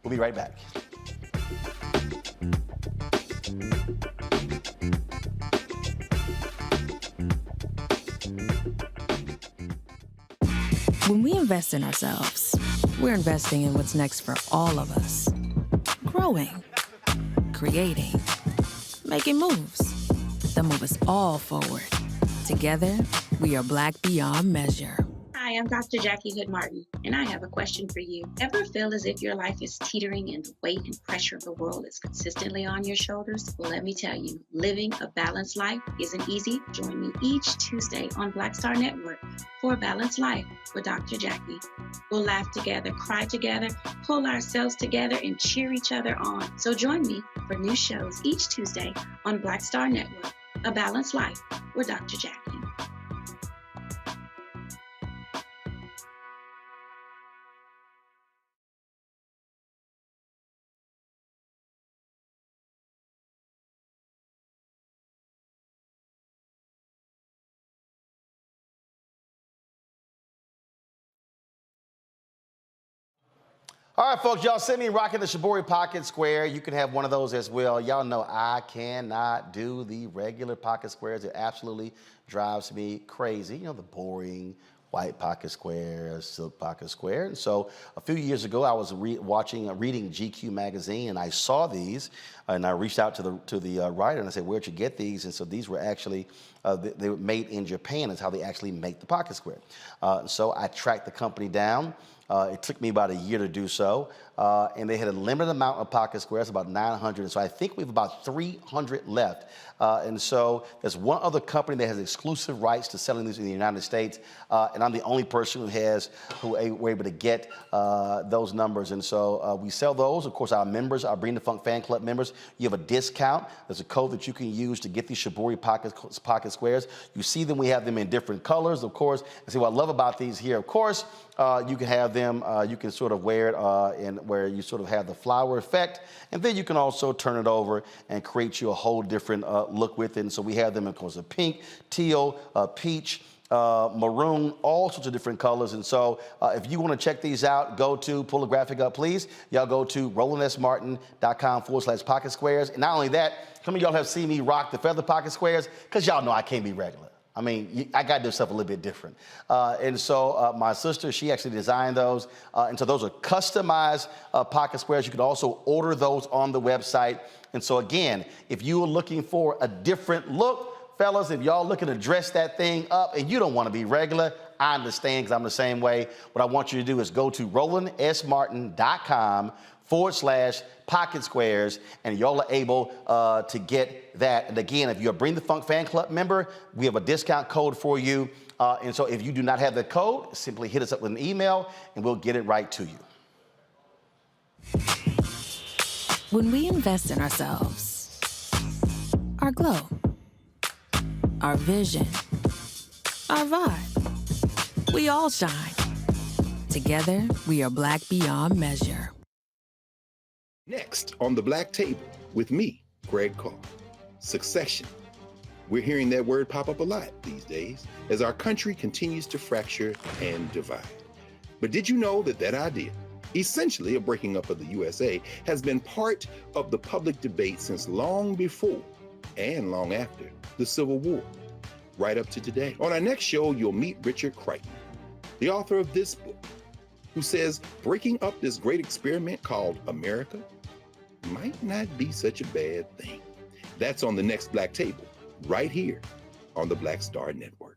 We'll be right back. When we invest in ourselves, we're investing in what's next for all of us. Growing, creating, making moves that move us all forward. Together, we are Black beyond measure. Hi, I'm Dr. Jackie Hood Martin, and I have a question for you. Ever feel as if your life is teetering and the weight and pressure of the world is consistently on your shoulders? Well, let me tell you, living a balanced life isn't easy. Join me each Tuesday on Black Star Network for A Balanced Life with Dr. Jackie. We'll laugh together, cry together, pull ourselves together, and cheer each other on. So join me for new shows each Tuesday on Black Star Network, A Balanced Life with Dr. Jackie. All right, folks, y'all see me rocking the Shibori Pocket Square. You can have one of those as well. Y'all know I cannot do the regular pocket squares. It absolutely drives me crazy. You know, the boring white pocket square, silk pocket square. And so a few years ago, I was reading GQ magazine, and I saw these, and I reached out to the writer, and I said, "Where'd you get these?" And so these were actually they were made in Japan. Is how they actually make the pocket square. So I tracked the company down. It took me about a year to do so, and they had a limited amount of pocket squares, about 900. And so I think we have about 300 left. And so there's one other company that has exclusive rights to selling these in the United States, and I'm the only person who were able to get those numbers. And so we sell those. Of course, our members, our Bring the Funk fan club members, you have a discount. There's a code that you can use to get these Shibori pocket squares. You see them. We have them in different colors, of course. And see what I love about these here, of course. You can have them, you can sort of wear it in where you sort of have the flower effect, and then you can also turn it over and create you a whole different look with it. And so we have them, of course, of pink, teal, peach, maroon, all sorts of different colors. And so if you want to check these out, go to, pull the graphic up, please. Y'all go to RolandSMartin.com/pocket squares. And not only that, some of y'all have seen me rock the feather pocket squares because y'all know I can't be regular. I mean, I got to do stuff a little bit different. And so my sister, she actually designed those. And so those are customized pocket squares. You can also order those on the website. And so again, if you are looking for a different look, fellas, if y'all looking to dress that thing up and you don't want to be regular, I understand because I'm the same way. What I want you to do is go to RolandSMartin.com/pocket squares, and y'all are able to get that. And again, if you're a Bring the Funk fan club member, we have a discount code for you. And so if you do not have the code, simply hit us up with an email and we'll get it right to you. When we invest in ourselves, our glow, our vision, our vibe, we all shine. Together, we are black beyond measure. Next on the Black Table with me, Greg Carr. Succession. We're hearing that word pop up a lot these days as our country continues to fracture and divide. But did you know that idea, essentially a breaking up of the USA, has been part of the public debate since long before and long after the Civil War, right up to today? On our next show, you'll meet Richard Crichton, the author of this book, who says breaking up this great experiment called America might not be such a bad thing. That's on the next Black Table, right here on the Black Star Network.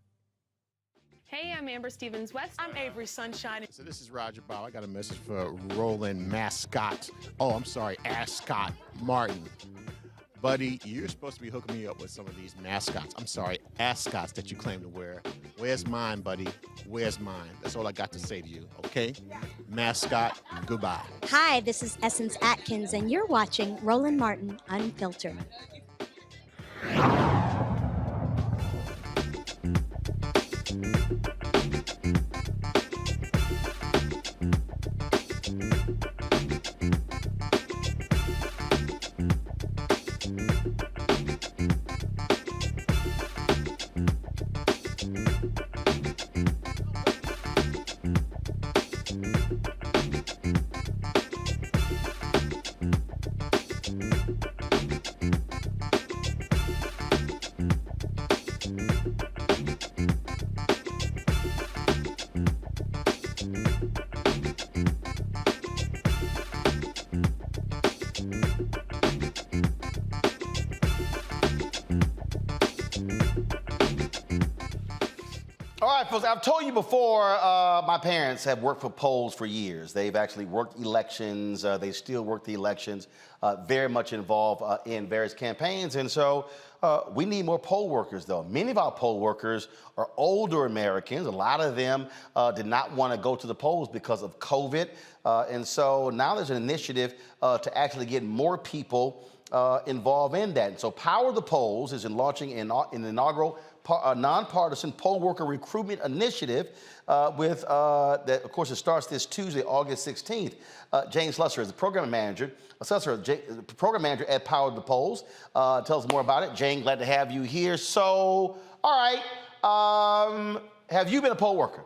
Hey, I'm Amber Stevens-West. I'm Avery Sunshine. So this is Roger Bow. I got a message for Roland Ascot Martin. Buddy, you're supposed to be hooking me up with some of these ascots that you claim to wear. Where's mine, buddy? Where's mine? That's all I got to say to you, okay? Mascot, goodbye. Hi, this is Essence Atkins, and you're watching Roland Martin Unfiltered. All right, folks, I've told you before, my parents have worked for polls for years. They've actually worked elections. They still work the elections, very much involved in various campaigns. And so we need more poll workers, though. Many of our poll workers are older Americans. A lot of them did not want to go to the polls because of COVID. And so now there's an initiative to actually get more people involved in that. And so Power the Polls is launching an inaugural nonpartisan poll worker recruitment initiative that, of course, it starts this Tuesday, August 16th. Jane Slusser is the program manager. Program manager at Power the Polls. Tell us more about it. Jane, glad to have you here. So, all right, have you been a poll worker?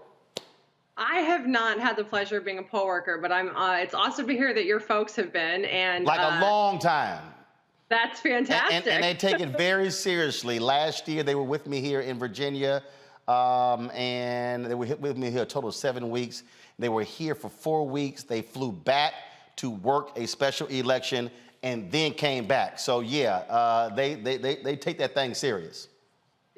I have not had the pleasure of being a poll worker, but it's awesome to hear that your folks have been, and Like a long time. That's fantastic. And they take it very seriously. Last year, they were with me here in Virginia, and they were with me here a total of 7 weeks. They were here for 4 weeks. They flew back to work a special election and then came back. So yeah, they take that thing serious.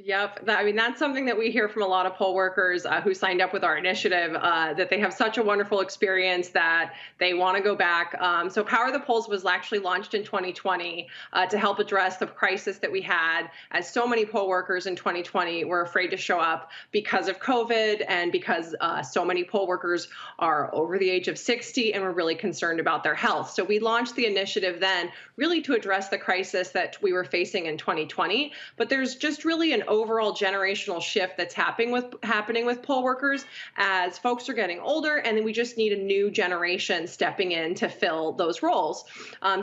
Yep. I mean, that's something that we hear from a lot of poll workers who signed up with our initiative, that they have such a wonderful experience that they want to go back. So Power the Polls was actually launched in 2020 to help address the crisis that we had, as so many poll workers in 2020 were afraid to show up because of COVID and because so many poll workers are over the age of 60 and were really concerned about their health. So we launched the initiative then really to address the crisis that we were facing in 2020. But there's just really an overall generational shift that's happening with poll workers as folks are getting older, and then we just need a new generation stepping in to fill those roles.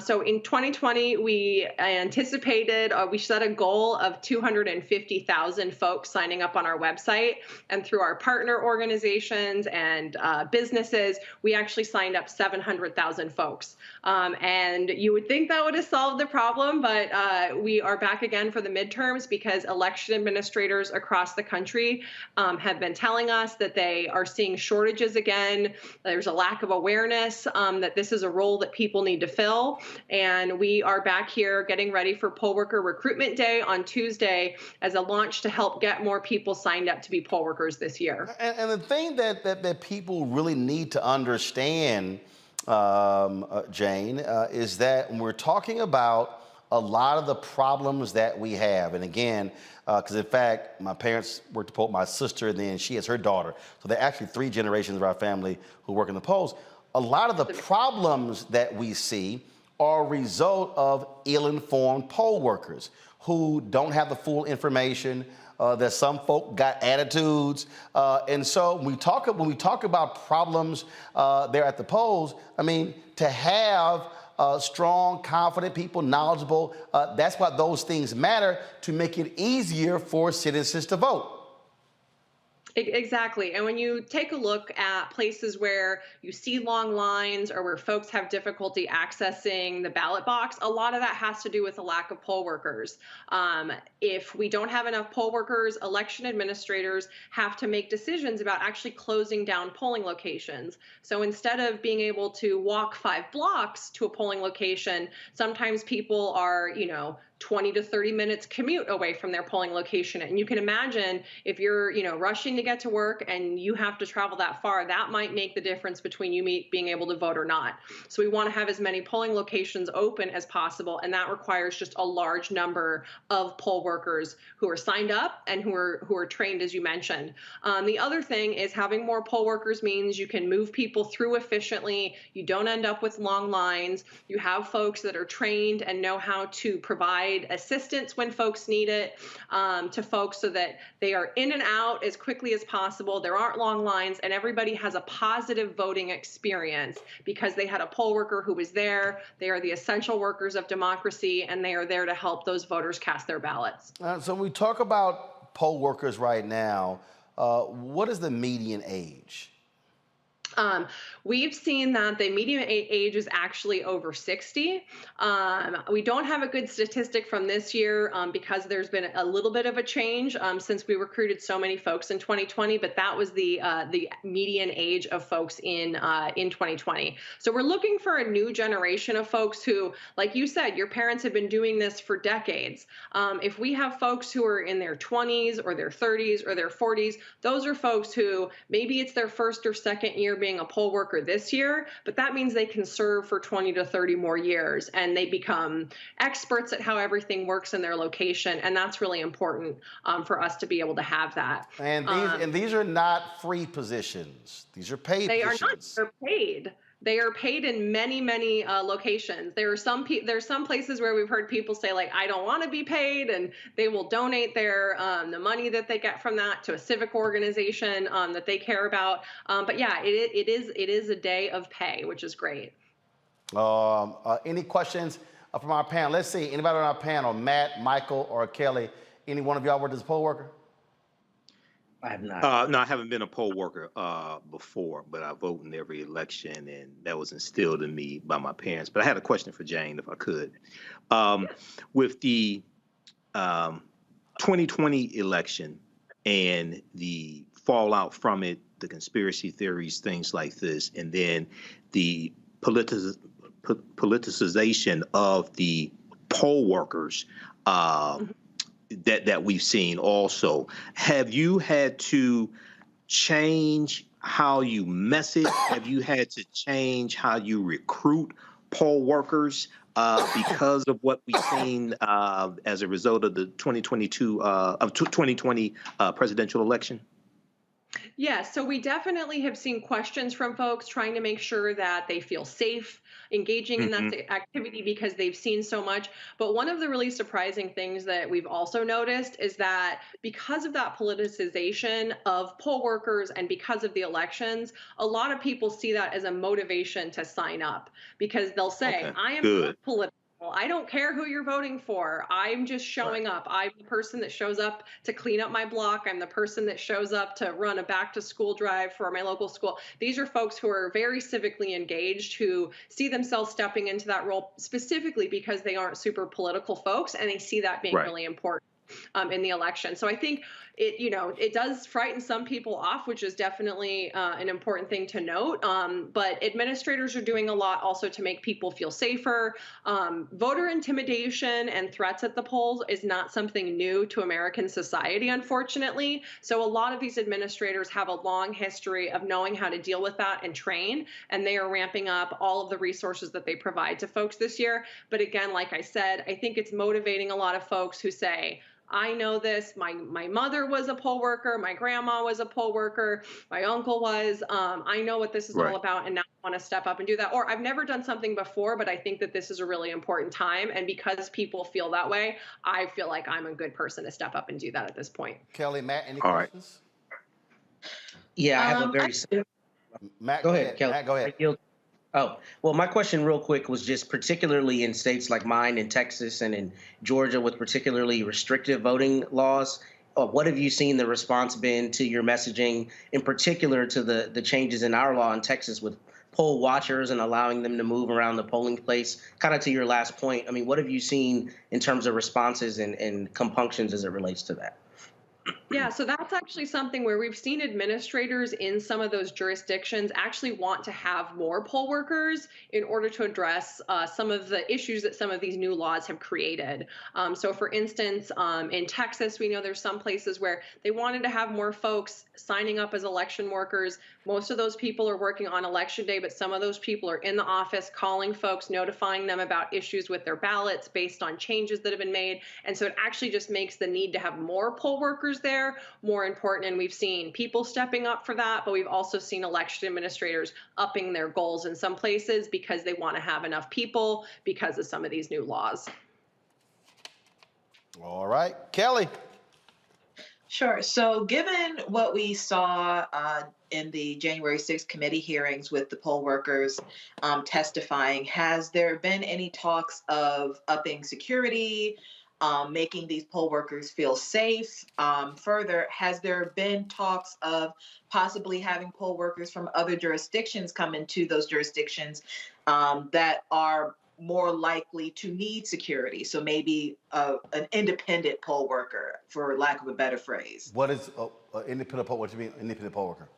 So in 2020, we anticipated, we set a goal of 250,000 folks signing up on our website, and through our partner organizations and businesses, we actually signed up 700,000 folks. And you would think that would have solved the problem, but we are back again for the midterms because election administrators across the country have been telling us that they are seeing shortages again. There's a lack of awareness that this is a role that people need to fill. And we are back here getting ready for Poll Worker Recruitment Day on Tuesday as a launch to help get more people signed up to be poll workers this year. And the thing that people really need to understand, Jane, is that when we're talking about a lot of the problems that we have, and again, because in fact, my parents worked the poll, my sister, and then she has her daughter. So there are actually 3 generations of our family who work in the polls. A lot of the problems that we see are a result of ill-informed poll workers who don't have the full information, that some folk got attitudes. And so when we talk about problems there at the polls, I mean, to have strong, confident people, knowledgeable, that's why those things matter, to make it easier for citizens to vote. Exactly. And when you take a look at places where you see long lines or where folks have difficulty accessing the ballot box, a lot of that has to do with a lack of poll workers. If we don't have enough poll workers, election administrators have to make decisions about actually closing down polling locations. So instead of being able to walk 5 blocks to a polling location, sometimes people are, 20 to 30 minutes commute away from their polling location. And you can imagine if you're, rushing to get to work and you have to travel that far, that might make the difference between you being able to vote or not. So we want to have as many polling locations open as possible. And that requires just a large number of poll workers who are signed up and who are trained, as you mentioned. The other thing is having more poll workers means you can move people through efficiently. You don't end up with long lines. You have folks that are trained and know how to provide assistance when folks need it to folks so that they are in and out as quickly as possible. There aren't long lines, and everybody has a positive voting experience because they had a poll worker who was there. They are the essential workers of democracy, and they are there to help those voters cast their ballots. So when we talk about poll workers right now, what is the median age? We've seen that the median age is actually over 60. We don't have a good statistic from this year because there's been a little bit of a change since we recruited so many folks in 2020, but that was the median age of folks in 2020. So we're looking for a new generation of folks who, like you said, your parents have been doing this for decades. If we have folks who are in their 20s or their 30s or their 40s, those are folks who maybe it's their first or second year being a poll worker this year, but that means they can serve for 20 to 30 more years and they become experts at how everything works in their location. And that's really important for us to be able to have that. And these are not free positions. These are paid positions. They are not. They're paid. They are paid in many, many locations. There's some places where we've heard people say, like, I don't want to be paid, and they will donate the money that they get from that to a civic organization that they care about. But yeah, it is a day of pay, which is great. Any questions from our panel? Let's see. Anybody on our panel? Matt, Michael, or Kelly? Any one of y'all worked as a poll worker? I have not. No, I haven't been a poll worker before, but I vote in every election, and that was instilled in me by my parents. But I had a question for Jane, if I could. With the 2020 election and the fallout from it, the conspiracy theories, things like this, and then the politicization of the poll workers that we've seen also. Have you had to change how you message? Have you had to change how you recruit poll workers because of what we've seen as a result of the 2020 presidential election? Yeah, so we definitely have seen questions from folks trying to make sure that they feel safe engaging in that activity because they've seen so much. But one of the really surprising things that we've also noticed is that because of that politicization of poll workers and because of the elections, a lot of people see that as a motivation to sign up because they'll say, I am not political. I don't care who you're voting for. I'm just showing up. I'm the person that shows up to clean up my block. I'm the person that shows up to run a back to school drive for my local school. These are folks who are very civically engaged, who see themselves stepping into that role specifically because they aren't super political folks, and they see that being really important in the election. So I think it does frighten some people off, which is definitely an important thing to note. But administrators are doing a lot also to make people feel safer. Voter intimidation and threats at the polls is not something new to American society, unfortunately. So a lot of these administrators have a long history of knowing how to deal with that and train, and they are ramping up all of the resources that they provide to folks this year. But again, like I said, I think it's motivating a lot of folks who say, I know this. My mother was a poll worker. My grandma was a poll worker. My uncle was. I know what this is all about, and now I want to step up and do that. Or I've never done something before, but I think that this is a really important time. And because people feel that way, I feel like I'm a good person to step up and do that at this point. Kelly, Matt, any questions? Yeah, I have a very. Matt, go ahead, Kelly. Matt, go ahead. Oh, well, my question real quick was just particularly in states like mine in Texas and in Georgia with particularly restrictive voting laws. What have you seen the response been to your messaging, in particular to the changes in our law in Texas with poll watchers and allowing them to move around the polling place? Kind of to your last point, I mean, what have you seen in terms of responses and compunctions as it relates to that? Yeah, so that's actually something where we've seen administrators in some of those jurisdictions actually want to have more poll workers in order to address some of the issues that some of these new laws have created. So for instance, in Texas, we know there's some places where they wanted to have more folks signing up as election workers. Most of those people are working on election day, but some of those people are in the office calling folks, notifying them about issues with their ballots based on changes that have been made. And so it actually just makes the need to have more poll workers there more important. And we've seen people stepping up for that, but we've also seen election administrators upping their goals in some places because they want to have enough people because of some of these new laws. All right, Kelly. Sure. So given what we saw in the January 6th committee hearings with the poll workers testifying, has there been any talks of upping security, making these poll workers feel safe? Further, has there been talks of possibly having poll workers from other jurisdictions come into those jurisdictions that are more likely to need security? So maybe an independent poll worker, for lack of a better phrase. What is independent poll? What do you mean, independent poll worker?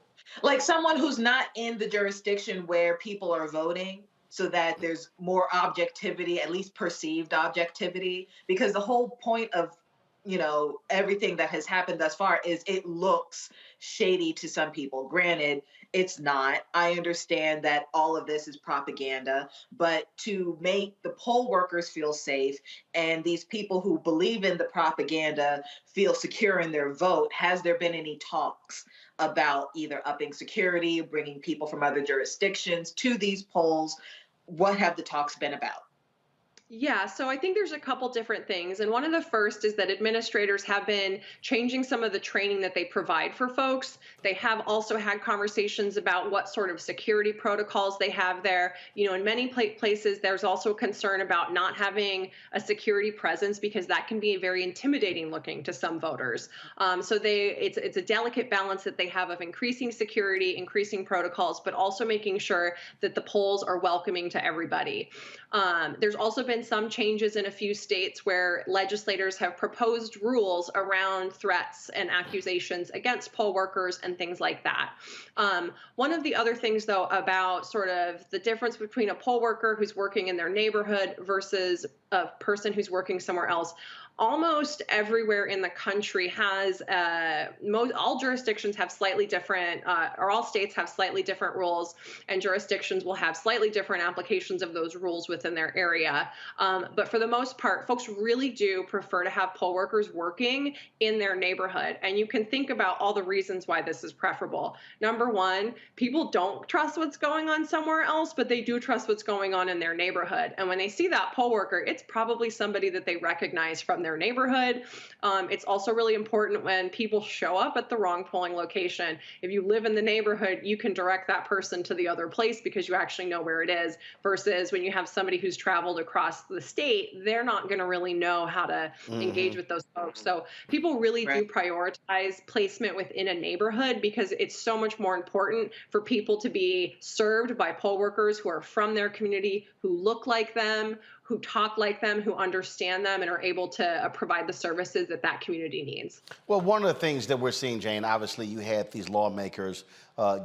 Like someone who's not in the jurisdiction where people are voting, so that there's more objectivity, at least perceived objectivity, because the whole point of everything that has happened thus far is it looks shady to some people. Granted, it's not. I understand that all of this is propaganda, but to make the poll workers feel safe and these people who believe in the propaganda feel secure in their vote, has there been any talks about either upping security, bringing people from other jurisdictions to these polls? What have the talks been about? Yeah, so I think there's a couple different things. And one of the first is that administrators have been changing some of the training that they provide for folks. They have also had conversations about what sort of security protocols they have there. You know, in many places, there's also a concern about not having a security presence because that can be very intimidating looking to some voters. So it's a delicate balance that they have of increasing security, increasing protocols, but also making sure that the polls are welcoming to everybody. There's also been some changes in a few states where legislators have proposed rules around threats and accusations against poll workers and things like that. One of the other things, though, about sort of the difference between a poll worker who's working in their neighborhood versus a person who's working somewhere else, almost everywhere in the country has all jurisdictions have slightly different, or all states have slightly different rules, and jurisdictions will have slightly different applications of those rules within their area. But for the most part, folks really do prefer to have poll workers working in their neighborhood. And you can think about all the reasons why this is preferable. Number one, people don't trust what's going on somewhere else, but they do trust what's going on in their neighborhood. And when they see that poll worker, it's probably somebody that they recognize from their neighborhood. It's also really important when people show up at the wrong polling location. If you live in the neighborhood, you can direct that person to the other place because you actually know where it is, versus when you have somebody who's traveled across the state, they're not going to really know how to engage with those folks. So people really do prioritize placement within a neighborhood because it's so much more important for people to be served by poll workers who are from their community, who look like them, who talk like them, who understand them, and are able to provide the services that that community needs. Well, one of the things that we're seeing, Jane, obviously you had these lawmakers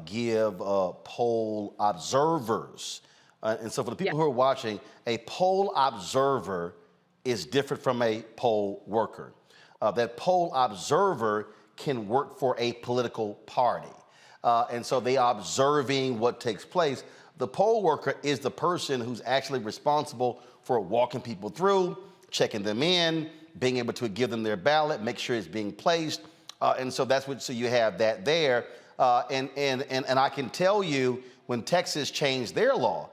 give poll observers. And so for the people who are watching, a poll observer is different from a poll worker. That poll observer can work for a political party. And so they are observing what takes place. The poll worker is the person who's actually responsible for walking people through, checking them in, being able to give them their ballot, make sure it's being placed. And so that's what, so you have that there. And I can tell you when Texas changed their law,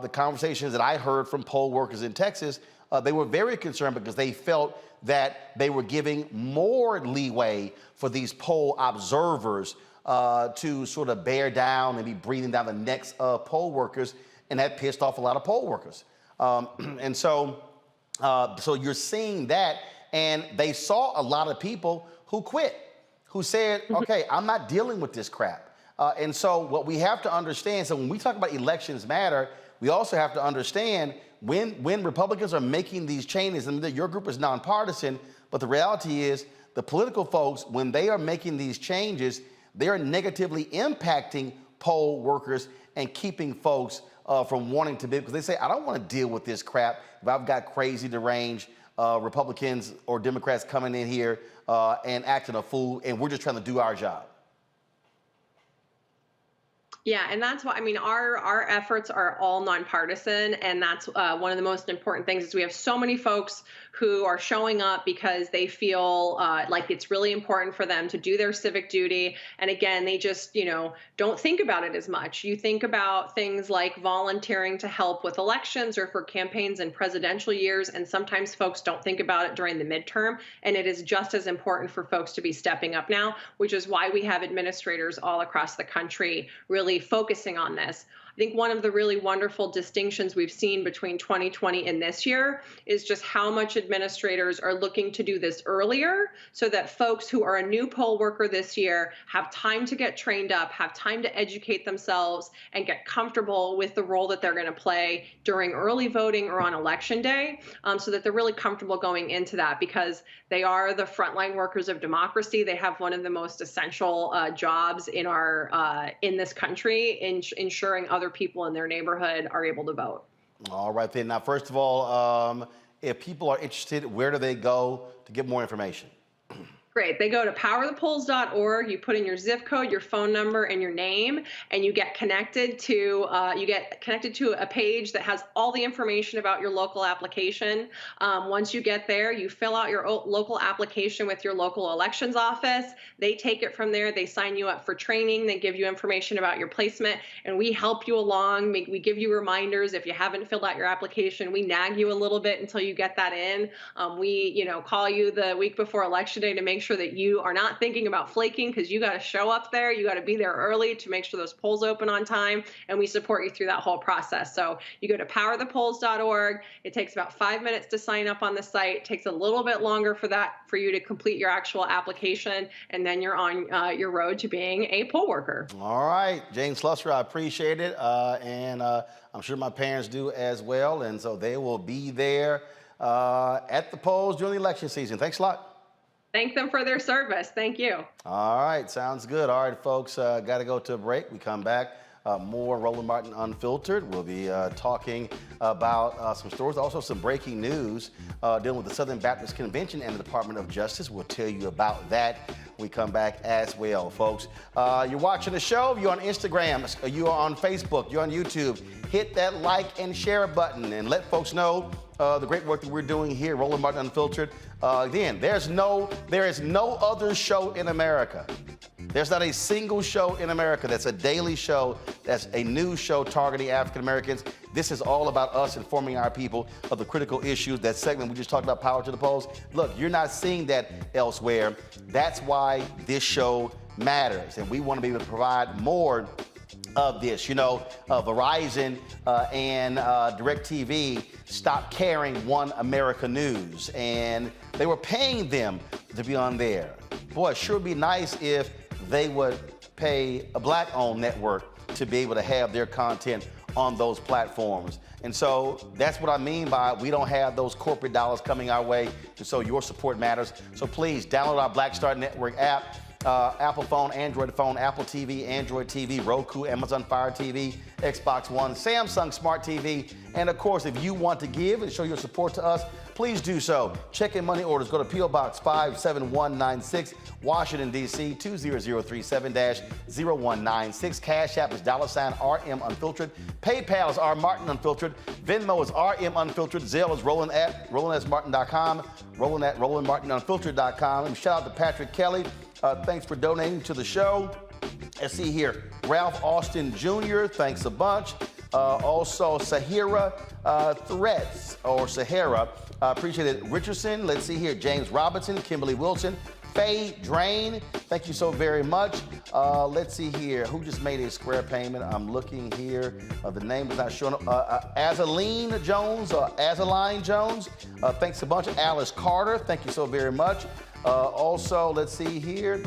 the conversations that I heard from poll workers in Texas, they were very concerned because they felt that they were giving more leeway for these poll observers to sort of bear down and be breathing down the necks of poll workers, and that pissed off a lot of poll workers. And so you're seeing that, and they saw a lot of people who quit, who said, okay, I'm not dealing with this crap. And so what we have to understand, so when we talk about elections matter, we also have to understand when Republicans are making these changes, and your group is nonpartisan, but the reality is the political folks, when they are making these changes, they are negatively impacting poll workers and keeping folks from wanting to be, because they say, I don't want to deal with this crap if I've got crazy, deranged Republicans or Democrats coming in here and acting a fool, and we're just trying to do our job. Yeah, and that's why, I mean, our efforts are all nonpartisan, and that's one of the most important things is we have so many folks who are showing up because they feel like it's really important for them to do their civic duty. And again, they just, don't think about it as much. You think about things like volunteering to help with elections or for campaigns in presidential years, and sometimes folks don't think about it during the midterm, and it is just as important for folks to be stepping up now, which is why we have administrators all across the country really focusing on this. I think one of the really wonderful distinctions we've seen between 2020 and this year is just how much administrators are looking to do this earlier so that folks who are a new poll worker this year have time to get trained up, have time to educate themselves, and get comfortable with the role that they're going to play during early voting or on election day, so that they're really comfortable going into that, because they are the frontline workers of democracy. They have one of the most essential jobs in in this country, in ensuring other people in their neighborhood are able to vote. All right then. Now, first of all, if people are interested, where do they go to get more information? Great. They go to powerthepolls.org. You put in your zip code, your phone number, and your name, and you get connected to a page that has all the information about your local application. Once you get there, you fill out your local application with your local elections office. They take it from there. They sign you up for training. They give you information about your placement, and we help you along. We give you reminders if you haven't filled out your application. We nag you a little bit until you get that in. We call you the week before Election Day to make sure that you are not thinking about flaking, because you got to show up there. You got to be there early to make sure those polls open on time, and we support you through that whole process. So you go to powerthepolls.org. It takes about 5 minutes to sign up on the site. It takes a little bit longer for you to complete your actual application, and then you're on your road to being a poll worker. All right, James Slusser, I appreciate it, and I'm sure my parents do as well, and so they will be there at the polls during the election season. Thanks a lot. Thank them for their service. Thank you. All right, sounds good. All right, folks, got to go to a break. We come back. More Roland Martin Unfiltered. We'll be talking about some stories, also some breaking news dealing with the Southern Baptist Convention and the Department of Justice. We'll tell you about that when we come back as well, folks. You're watching the show, you're on Instagram, you're on Facebook, you're on YouTube. Hit that like and share button and let folks know the great work that we're doing here, Roland Martin Unfiltered. Again, there is no other show in America. There's not a single show in America that's a daily show, that's a news show targeting African Americans. This is all about us informing our people of the critical issues. That segment we just talked about, Power to the Polls. Look, you're not seeing that elsewhere. That's why this show matters, and we want to be able to provide more of this. Verizon and DirecTV stopped carrying One America News, and they were paying them to be on there. Boy, it sure would be nice if they would pay a black-owned network to be able to have their content on those platforms. And so that's what I mean by we don't have those corporate dollars coming our way, and so your support matters. So please download our Black Star Network app. Apple phone, Android phone, Apple TV, Android TV, Roku, Amazon Fire TV, Xbox One, Samsung Smart TV. And of course, if you want to give and show your support to us, please do so. Check in money orders. Go to P.O. Box 57196, Washington, D.C. 20037-0196. Cash App is $RM Unfiltered. PayPal is R Martin Unfiltered. Venmo is RM Unfiltered. Zelle is Roland at RolandSMartin.com. Roland at RolandMartinUnfiltered.com. And shout out to Patrick Kelly. Thanks for donating to the show. Let's see here. Ralph Austin Jr., thanks a bunch. Also, Sahara Threads, or Sahara, appreciate it. Richardson, let's see here. James Robinson, Kimberly Wilson, Faye Drain, thank you so very much. Let's see here. Who just made a square payment? I'm looking here. The name is not showing up. Azaline Jones, Azaline Jones, thanks a bunch. Alice Carter, thank you so very much. Also, let's see here,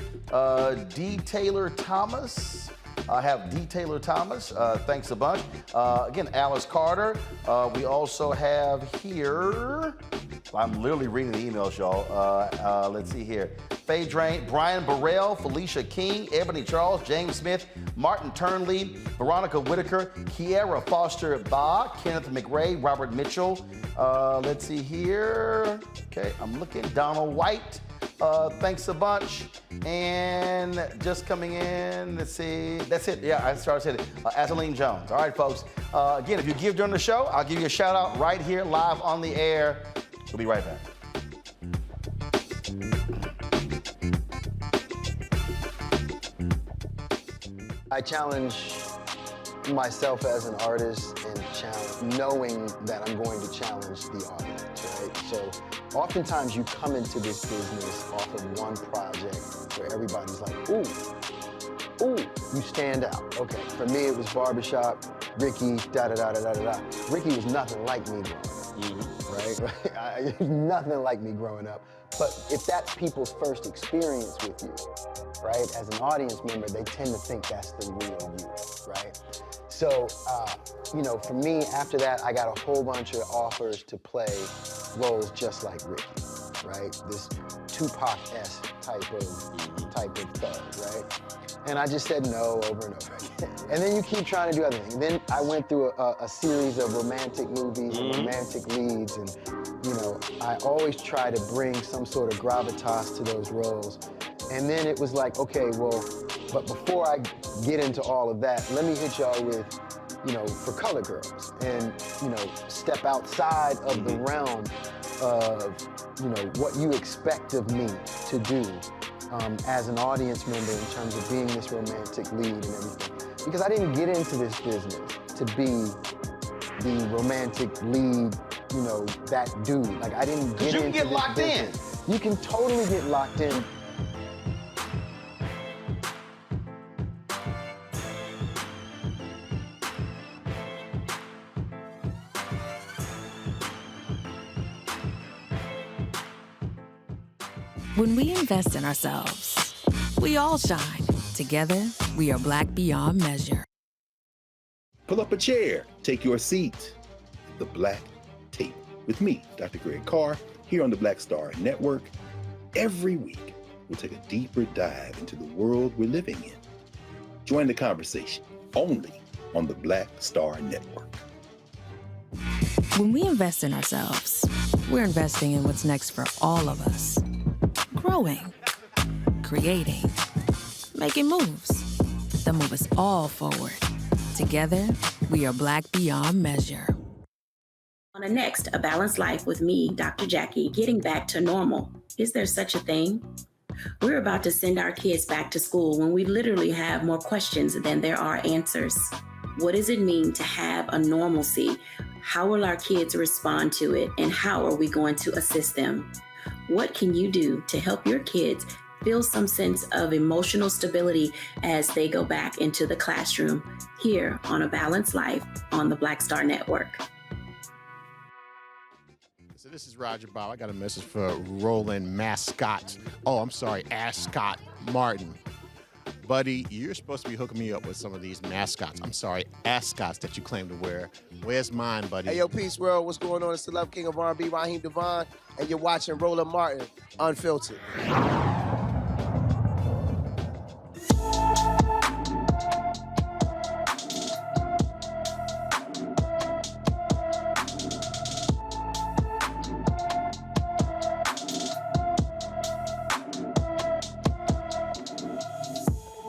D. Taylor Thomas. I have D. Taylor Thomas. Thanks a bunch. Again, Alice Carter. We also have here, I'm literally reading the emails, y'all. Let's see here. Faye Drain, Brian Burrell, Felicia King, Ebony Charles, James Smith, Martin Turnley, Veronica Whitaker, Kiera Foster Ba, Kenneth McRae, Robert Mitchell. Let's see here. Okay, I'm looking. Donald White. Thanks a bunch. And just coming in, let's see. That's it. Yeah, I said it. Azaline Jones. All right, folks. Again, if you give during the show, I'll give you a shout out right here, live on the air. We'll be right back. I challenge myself as an artist and knowing that I'm going to challenge the audience, right? So oftentimes you come into this business off of one project where everybody's like, ooh, you stand out. Okay, for me it was Barbershop, Ricky, da-da-da-da-da-da. Ricky was nothing like me growing up, right? Nothing like me growing up. But if that's people's first experience with you, right, as an audience member, they tend to think that's the real you, right? So, for me, after that, I got a whole bunch of offers to play roles just like Ricky, right? This Tupac-esque type of thug, right? And I just said no over and over again. And then you keep trying to do other things. And then I went through a series of romantic movies and romantic leads, and you know, I always try to bring some sort of gravitas to those roles. And then it was like, okay, well, but before I get into all of that, let me hit y'all with, you know, For Color Girls, and, you know, step outside of the realm of, you know, what you expect of me to do as an audience member in terms of being this romantic lead and everything. Because I didn't get into this business to be the romantic lead, you know, that dude. Like, I didn't get into this business. You can get locked in. You can totally get locked in. When we invest in ourselves, we all shine. Together, we are Black beyond measure. Pull up a chair, take your seat. The Black Tape with me, Dr. Greg Carr, here on the Black Star Network. Every week, we'll take a deeper dive into the world we're living in. Join the conversation only on the Black Star Network. When we invest in ourselves, we're investing in what's next for all of us. Growing, creating, making moves that move us all forward. Together, we are Black beyond measure. On the next, A Balanced Life with me, Dr. Jackie, getting back to normal. Is there such a thing? We're about to send our kids back to school when we literally have more questions than there are answers. What does it mean to have a normalcy? How will our kids respond to it? And how are we going to assist them? What can you do to help your kids feel some sense of emotional stability as they go back into the classroom here on A Balanced Life on the Black Star Network? So this is Roger Bob. I got a message for Roland Mascot. Oh, I'm sorry, Ascot Martin. Buddy, you're supposed to be hooking me up with some of these mascots. I'm sorry, ascots that you claim to wear. Where's mine, buddy? Hey, yo, Peace World. What's going on? It's the Love King of R&B, Raheem Devon, and you're watching Roland Martin, Unfiltered.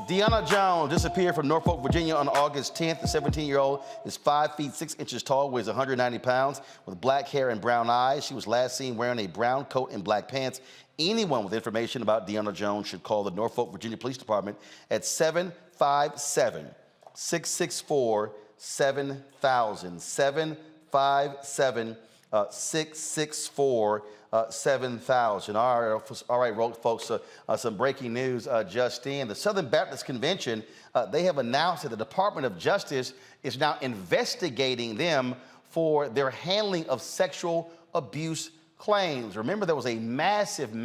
Breonna Jones disappeared from Norfolk, Virginia on August 10th. The 17-year-old is 5 feet 6 inches tall, weighs 190 pounds, with black hair and brown eyes. She was last seen wearing a brown coat and black pants. Anyone with information about Breonna Jones should call the Norfolk, Virginia Police Department at 757-664-7000. 757-664-7000. 7,000. All right, folks, some breaking news just in. The Southern Baptist Convention, they have announced that the Department of Justice is now investigating them for their handling of sexual abuse claims. Remember, there was a massive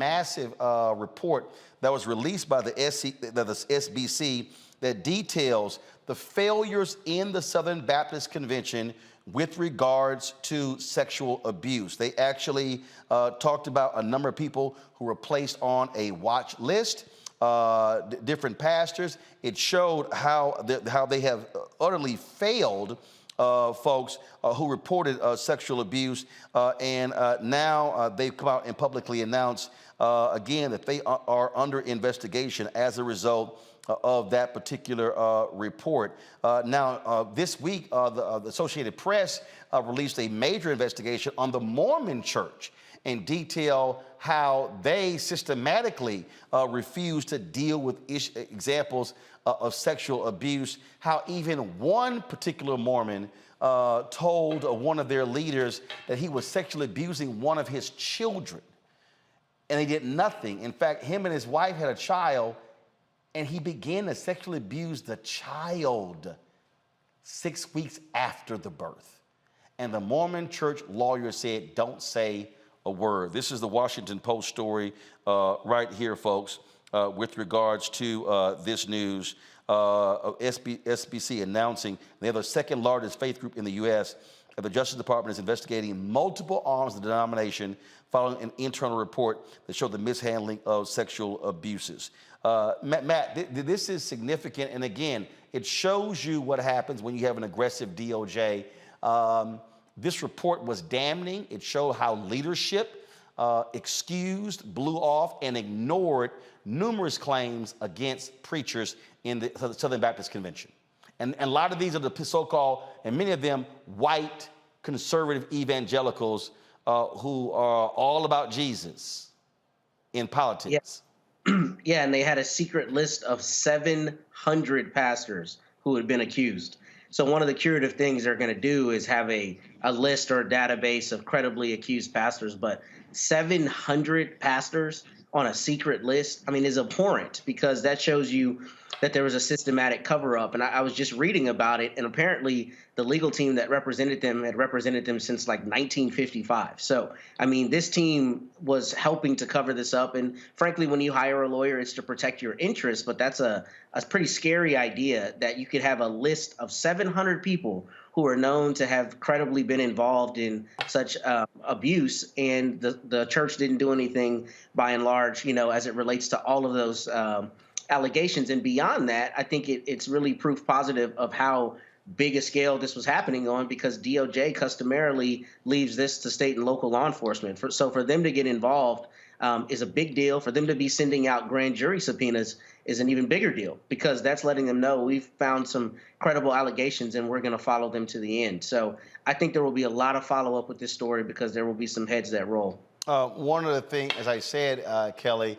report that was released by the SBC that details the failures in the Southern Baptist Convention with regards to sexual abuse. They actually talked about a number of people who were placed on a watch list, different pastors. It showed how they have utterly failed folks who reported sexual abuse, and now they've come out and publicly announced again that they are under investigation as a result of that particular report. Now, this week, the Associated Press released a major investigation on the Mormon Church and detail how they systematically refuse to deal with examples of sexual abuse, how even one particular Mormon told one of their leaders that he was sexually abusing one of his children, and they did nothing. In fact, him and his wife had a child, and he began to sexually abuse the child 6 weeks after the birth. And the Mormon Church lawyer said, don't say a word. This is the Washington Post story right here, folks, with regards to this news. SBC announcing they're the second largest faith group in the U.S. that the Justice Department is investigating multiple arms of the denomination following an internal report that showed the mishandling of sexual abuses. Matt, this is significant, and again, it shows you what happens when you have an aggressive DOJ. This report was damning. It showed how leadership excused, blew off, and ignored numerous claims against preachers in the Southern Baptist Convention. And a lot of these are the so-called, and many of them, white conservative evangelicals who are all about Jesus in politics. Yeah, and they had a secret list of 700 pastors who had been accused. So one of the curative things they're going to do is have a list or a database of credibly accused pastors, but 700 pastors on a secret list, I mean, is abhorrent, because that shows you that there was a systematic cover-up. And I was just reading about it, and apparently the legal team that represented them had represented them since like 1955. So, I mean, this team was helping to cover this up. And frankly, when you hire a lawyer, it's to protect your interests. But that's a pretty scary idea that you could have a list of 700 people who are known to have credibly been involved in such abuse, and the church didn't do anything by and large, you know, as it relates to all of those allegations. And beyond that, I think it's really proof positive of how big a scale this was happening on, because DOJ customarily leaves this to state and local law enforcement. So for them to get involved is a big deal. For them to be sending out grand jury subpoenas is an even bigger deal, because that's letting them know we've found some credible allegations and we're going to follow them to the end. So I think there will be a lot of follow-up with this story, because there will be some heads that roll. One of the things, as I said, Kelly,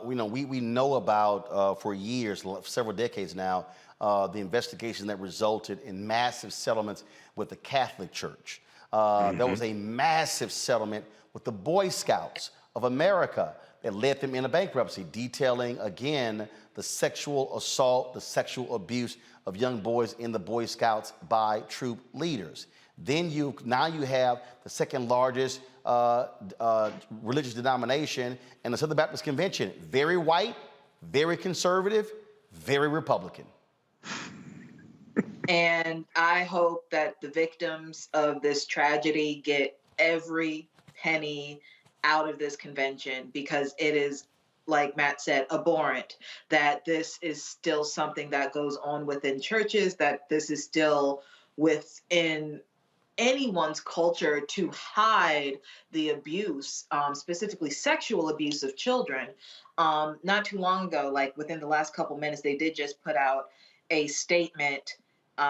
we know about for years, several decades now, the investigation that resulted in massive settlements with the Catholic Church. There was a massive settlement with the Boy Scouts of America that led them into bankruptcy, detailing, again, the sexual assault, the sexual abuse of young boys in the Boy Scouts by troop leaders. Then now you have the second largest religious denomination in the Southern Baptist Convention. Very white, very conservative, very Republican. And I hope that the victims of this tragedy get every penny out of this convention, because it is, like Matt said, abhorrent that this is still something that goes on within churches, that this is still within anyone's culture to hide the abuse, specifically sexual abuse of children. Not too long ago, like within the last couple minutes, they did just put out a statement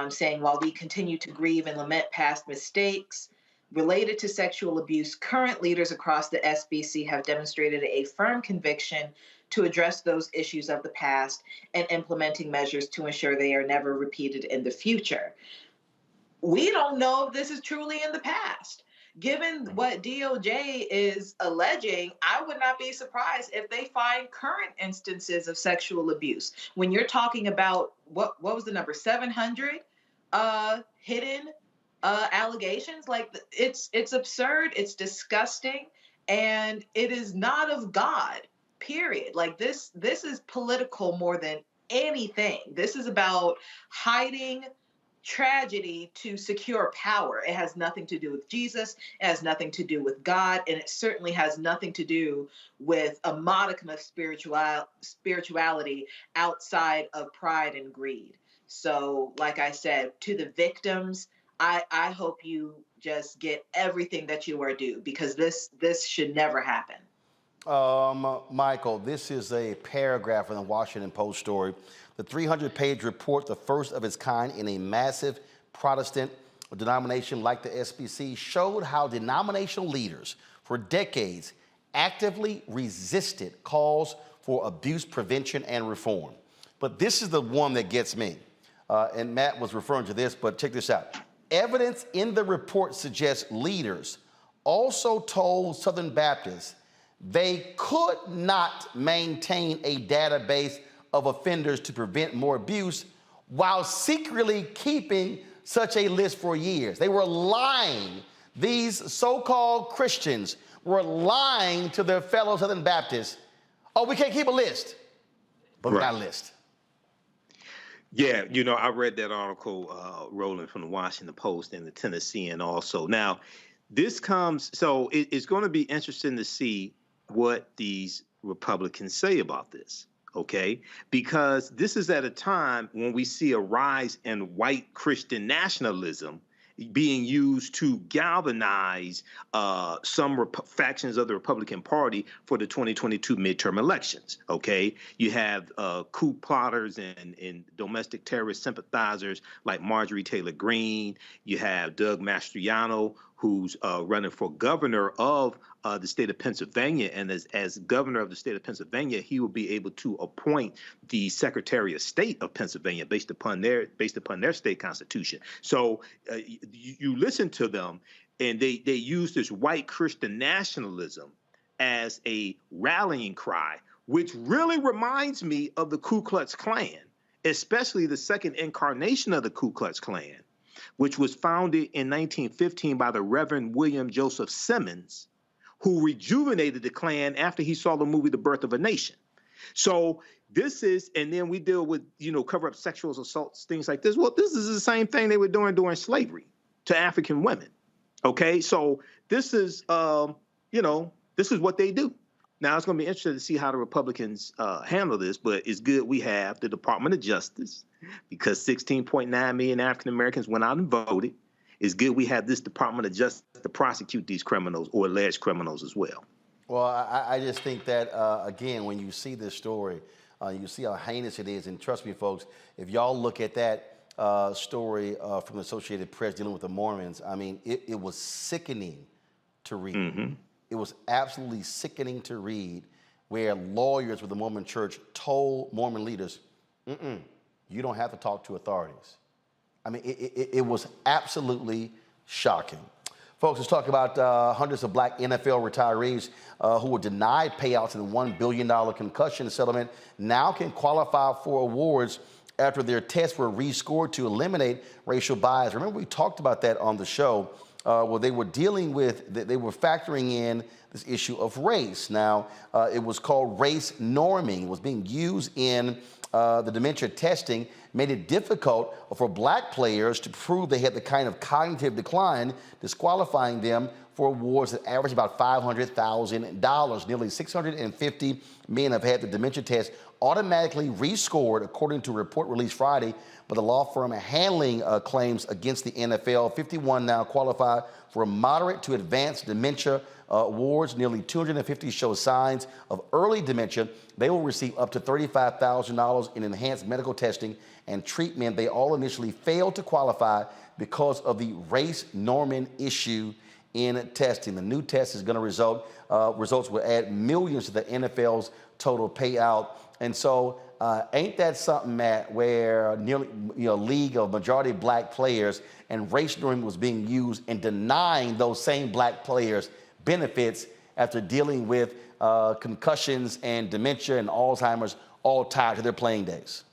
saying, while we continue to grieve and lament past mistakes related to sexual abuse, current leaders across the SBC have demonstrated a firm conviction to address those issues of the past and implementing measures to ensure they are never repeated in the future. We don't know if this is truly in the past. Given what DOJ is alleging, I would not be surprised if they find current instances of sexual abuse. When you're talking about, what was the number, 700 hidden allegations, like it's absurd, it's disgusting, and it is not of God, period. Like this is political more than anything. This is about hiding tragedy to secure power. It has nothing to do with Jesus. It has nothing to do with God. And it certainly has nothing to do with a modicum of spirituality outside of pride and greed. So, like I said, to the victims, I hope you just get everything that you are due, because this should never happen. Michael, this is a paragraph in the Washington Post story. The 300-page report, the first of its kind in a massive Protestant denomination like the SBC, showed how denominational leaders for decades actively resisted calls for abuse prevention and reform. But this is the one that gets me. And Matt was referring to this, but check this out. Evidence in the report suggests leaders also told Southern Baptists they could not maintain a database of offenders to prevent more abuse while secretly keeping such a list for years. They were lying. These so-called Christians were lying to their fellow Southern Baptists. Oh, we can't keep a list, but we got a list. Yeah, you know, I read that article, Roland, from the Washington Post and the Tennessean also. Now, this comes, so it's going to be interesting to see what these Republicans say about this, okay? Because this is at a time when we see a rise in white Christian nationalism being used to galvanize some factions of the Republican Party for the 2022 midterm elections. Okay, you have coup plotters and domestic terrorist sympathizers like Marjorie Taylor Greene. You have Doug Mastriano, who's running for governor of the state of Pennsylvania, and as governor of the state of Pennsylvania, he will be able to appoint the Secretary of State of Pennsylvania based upon their state constitution. So you listen to them, and they use this white Christian nationalism as a rallying cry, which really reminds me of the Ku Klux Klan, especially the second incarnation of the Ku Klux Klan, which was founded in 1915 by the Reverend William Joseph Simmons, who rejuvenated the Klan after he saw the movie The Birth of a Nation. So this is, and then we deal with, you know, cover up sexual assaults, things like this. Well, this is the same thing they were doing during slavery to African women. Okay, so this is, you know, this is what they do. Now, it's going to be interesting to see how the Republicans handle this, but it's good we have the Department of Justice, because 16.9 million African Americans went out and voted. It's good we have this Department of Justice to prosecute these criminals or alleged criminals as well. Well, I just think that, again, when you see this story, you see how heinous it is. And trust me, folks, if y'all look at that story from the Associated Press dealing with the Mormons, I mean, it was sickening to read. Mm-hmm. It was absolutely sickening to read, where lawyers with the Mormon Church told Mormon leaders, you don't have to talk to authorities. I mean, it was absolutely shocking. Folks, let's talk about hundreds of black NFL retirees who were denied payouts in the $1 billion concussion settlement now can qualify for awards after their tests were rescored to eliminate racial bias. Remember, we talked about that on the show. Well, they were dealing with, they were factoring in this issue of race. Now, it was called race norming. It was being used in the dementia testing, made it difficult for black players to prove they had the kind of cognitive decline, disqualifying them for awards that average about $500,000. Nearly 650 men have had the dementia test automatically rescored, according to a report released Friday by the law firm handling claims against the NFL. 51 now qualify for moderate to advanced dementia awards. Nearly 250 show signs of early dementia. They will receive up to $35,000 in enhanced medical testing and treatment. They all initially failed to qualify because of the race norming issue in testing. The new test is going to results will add millions to the NFL's total payout. And so ain't that something, Matt, where nearly, league of majority black players and race norming was being used and denying those same black players benefits after dealing with concussions and dementia and Alzheimer's all tied to their playing days?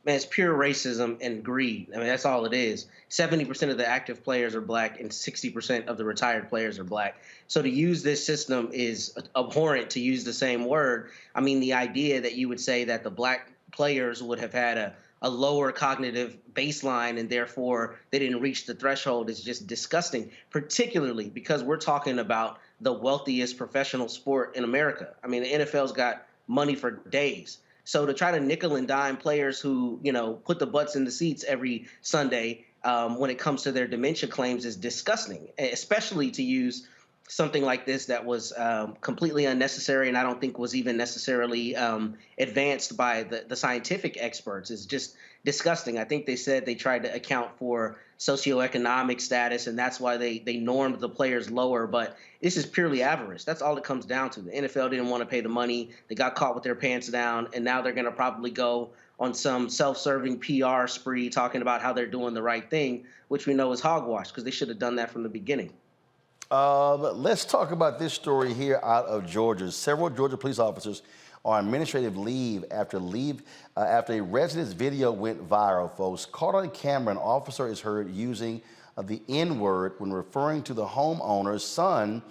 Man, it's pure racism and greed. I mean, that's all it is. 70% of the active players are black and 60% of the retired players are black. So to use this system is abhorrent, to use the same word. I mean, the idea that you would say that the black players would have had a lower cognitive baseline and therefore they didn't reach the threshold is just disgusting, particularly because we're talking about the wealthiest professional sport in America. I mean, the NFL's got money for days. So to try to nickel and dime players who, put the butts in the seats every Sunday when it comes to their dementia claims is disgusting, especially to use something like this that was completely unnecessary and I don't think was even necessarily advanced by the scientific experts. Is just disgusting. I think they said they tried to account for socioeconomic status and that's why they normed the players lower. But this is purely avarice. That's all it comes down to. The NFL didn't want to pay the money. They got caught with their pants down and now they're going to probably go on some self-serving PR spree talking about how they're doing the right thing, which we know is hogwash because they should have done that from the beginning. Let's talk about this story here out of Georgia. Several Georgia police officers are on administrative leave after a resident's video went viral, folks. Caught on camera, an officer is heard using the N-word when referring to the homeowner's son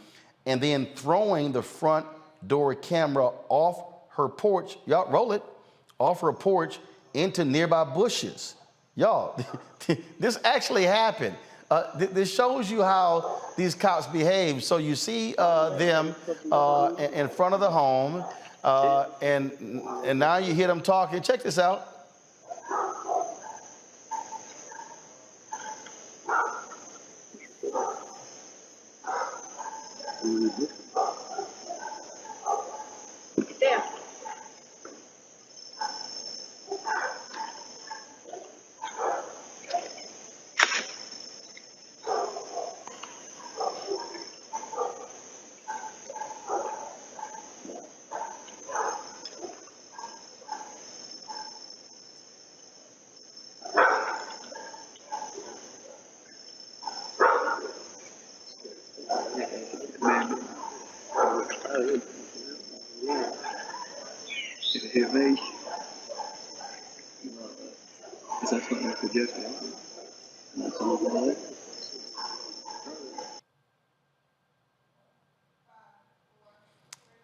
and then throwing the front door camera off her porch. Y'all roll it. Off her porch into nearby bushes. Y'all, this actually happened. This shows you how these cops behave. So you see them in front of the home, and now you hear them talking. Check this out. Yeah.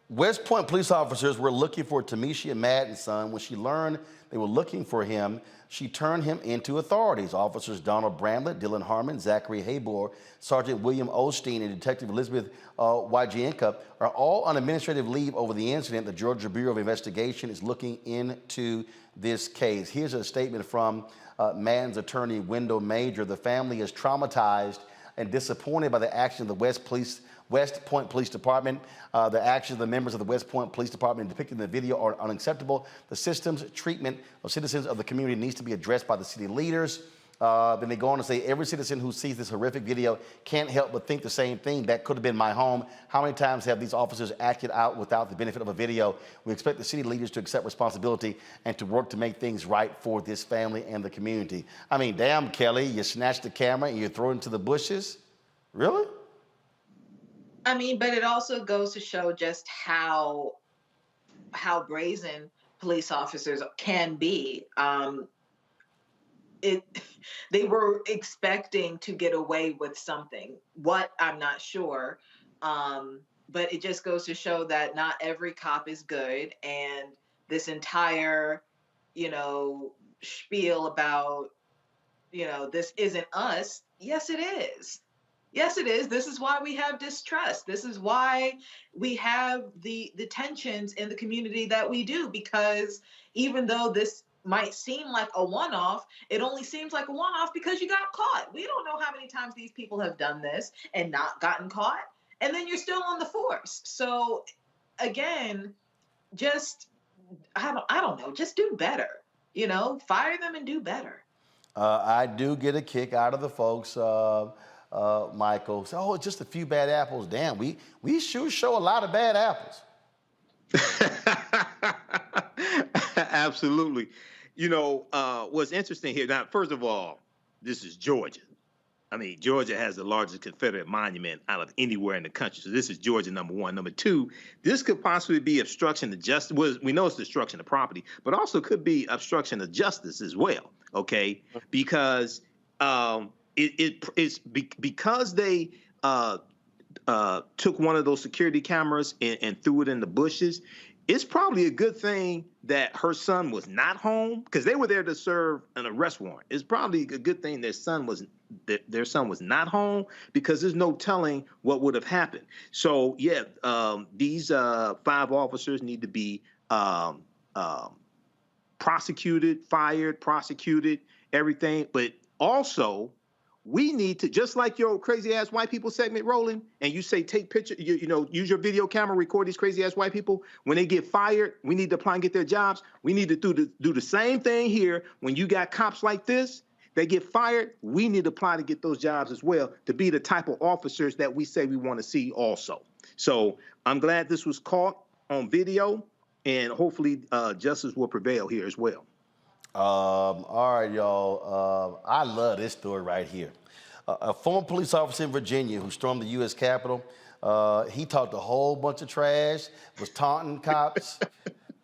West Point police officers were looking for Tamisha Madden's son. When she learned they were looking for him, she turned him into authorities. Officers Donald Bramlett, Dylan Harmon, Zachary Haybor, Sergeant William Osteen, and Detective Elizabeth Wajienka are all on administrative leave over the incident. The Georgia Bureau of Investigation is looking into this case. Here's a statement from Madden's attorney, Wendell Major. The family is traumatized and disappointed by the action of the West Point Police Department. The actions of the members of the West Point Police Department depicted in the video are unacceptable. The system's treatment of citizens of the community needs to be addressed by the city leaders. Then they go on to say, every citizen who sees this horrific video can't help but think the same thing. That could have been my home. How many times have these officers acted out without the benefit of a video? We expect the city leaders to accept responsibility and to work to make things right for this family and the community. I mean, damn, Kelly, you snatch the camera and you throw it into the bushes? Really? I mean, but it also goes to show just how brazen police officers can be. They were expecting to get away with something. What, I'm not sure. But it just goes to show that not every cop is good. And this entire, spiel about, this isn't us. Yes, it is. Yes, it is. This is why we have distrust. This is why we have the tensions in the community that we do, because even though this might seem like a one-off, it only seems like a one-off because you got caught. We don't know how many times these people have done this and not gotten caught, and then you're still on the force. So again, just, I don't know, just do better, fire them and do better. I do get a kick out of the folks, Michael. So, oh, it's just a few bad apples. Damn, we sure show a lot of bad apples. Absolutely. What's interesting here, now, first of all, this is Georgia. I mean, Georgia has the largest Confederate monument out of anywhere in the country. So this is Georgia, number one. Number two, this could possibly be obstruction of justice. Well, we know it's destruction of property, but also could be obstruction of justice as well, okay? Because because they took one of those security cameras and threw it in the bushes. It's probably a good thing that her son was not home, because they were there to serve an arrest warrant. It's probably a good thing their son was not home, because there's no telling what would have happened. So yeah, these 5 officers need to be prosecuted, fired, prosecuted, everything. But also, we need to, just like your crazy ass white people segment rolling, and you say take picture, use your video camera, record these crazy ass white people. When they get fired, we need to apply and get their jobs. We need to do the same thing here. When you got cops like this, they get fired, we need to apply to get those jobs as well, to be the type of officers that we say we want to see also. So I'm glad this was caught on video, and hopefully justice will prevail here as well. All right, y'all. I love this story right here. A former police officer in Virginia who stormed the U.S. Capitol, he talked a whole bunch of trash, was taunting cops.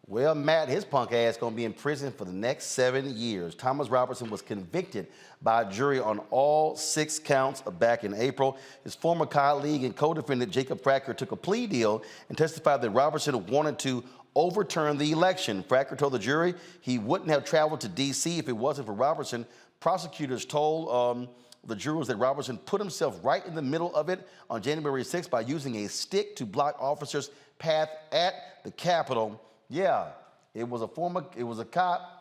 Well, Matt, his punk ass gonna be in prison for the next 7 years. Thomas Robertson was convicted by a jury on all 6 counts back in April. His former colleague and co-defendant Jacob Fracker took a plea deal and testified that Robertson wanted to overturn the election. Fracker told the jury he wouldn't have traveled to D.C. if it wasn't for Robertson. Prosecutors told the jurors that Robertson put himself right in the middle of it on January 6th by using a stick to block officers' path at the Capitol. Yeah, it was a cop.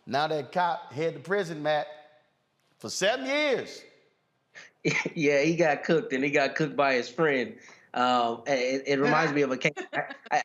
Now that cop head to prison, Matt, for 7 years. Yeah, he got cooked, and he got cooked by his friend. It reminds me of a case.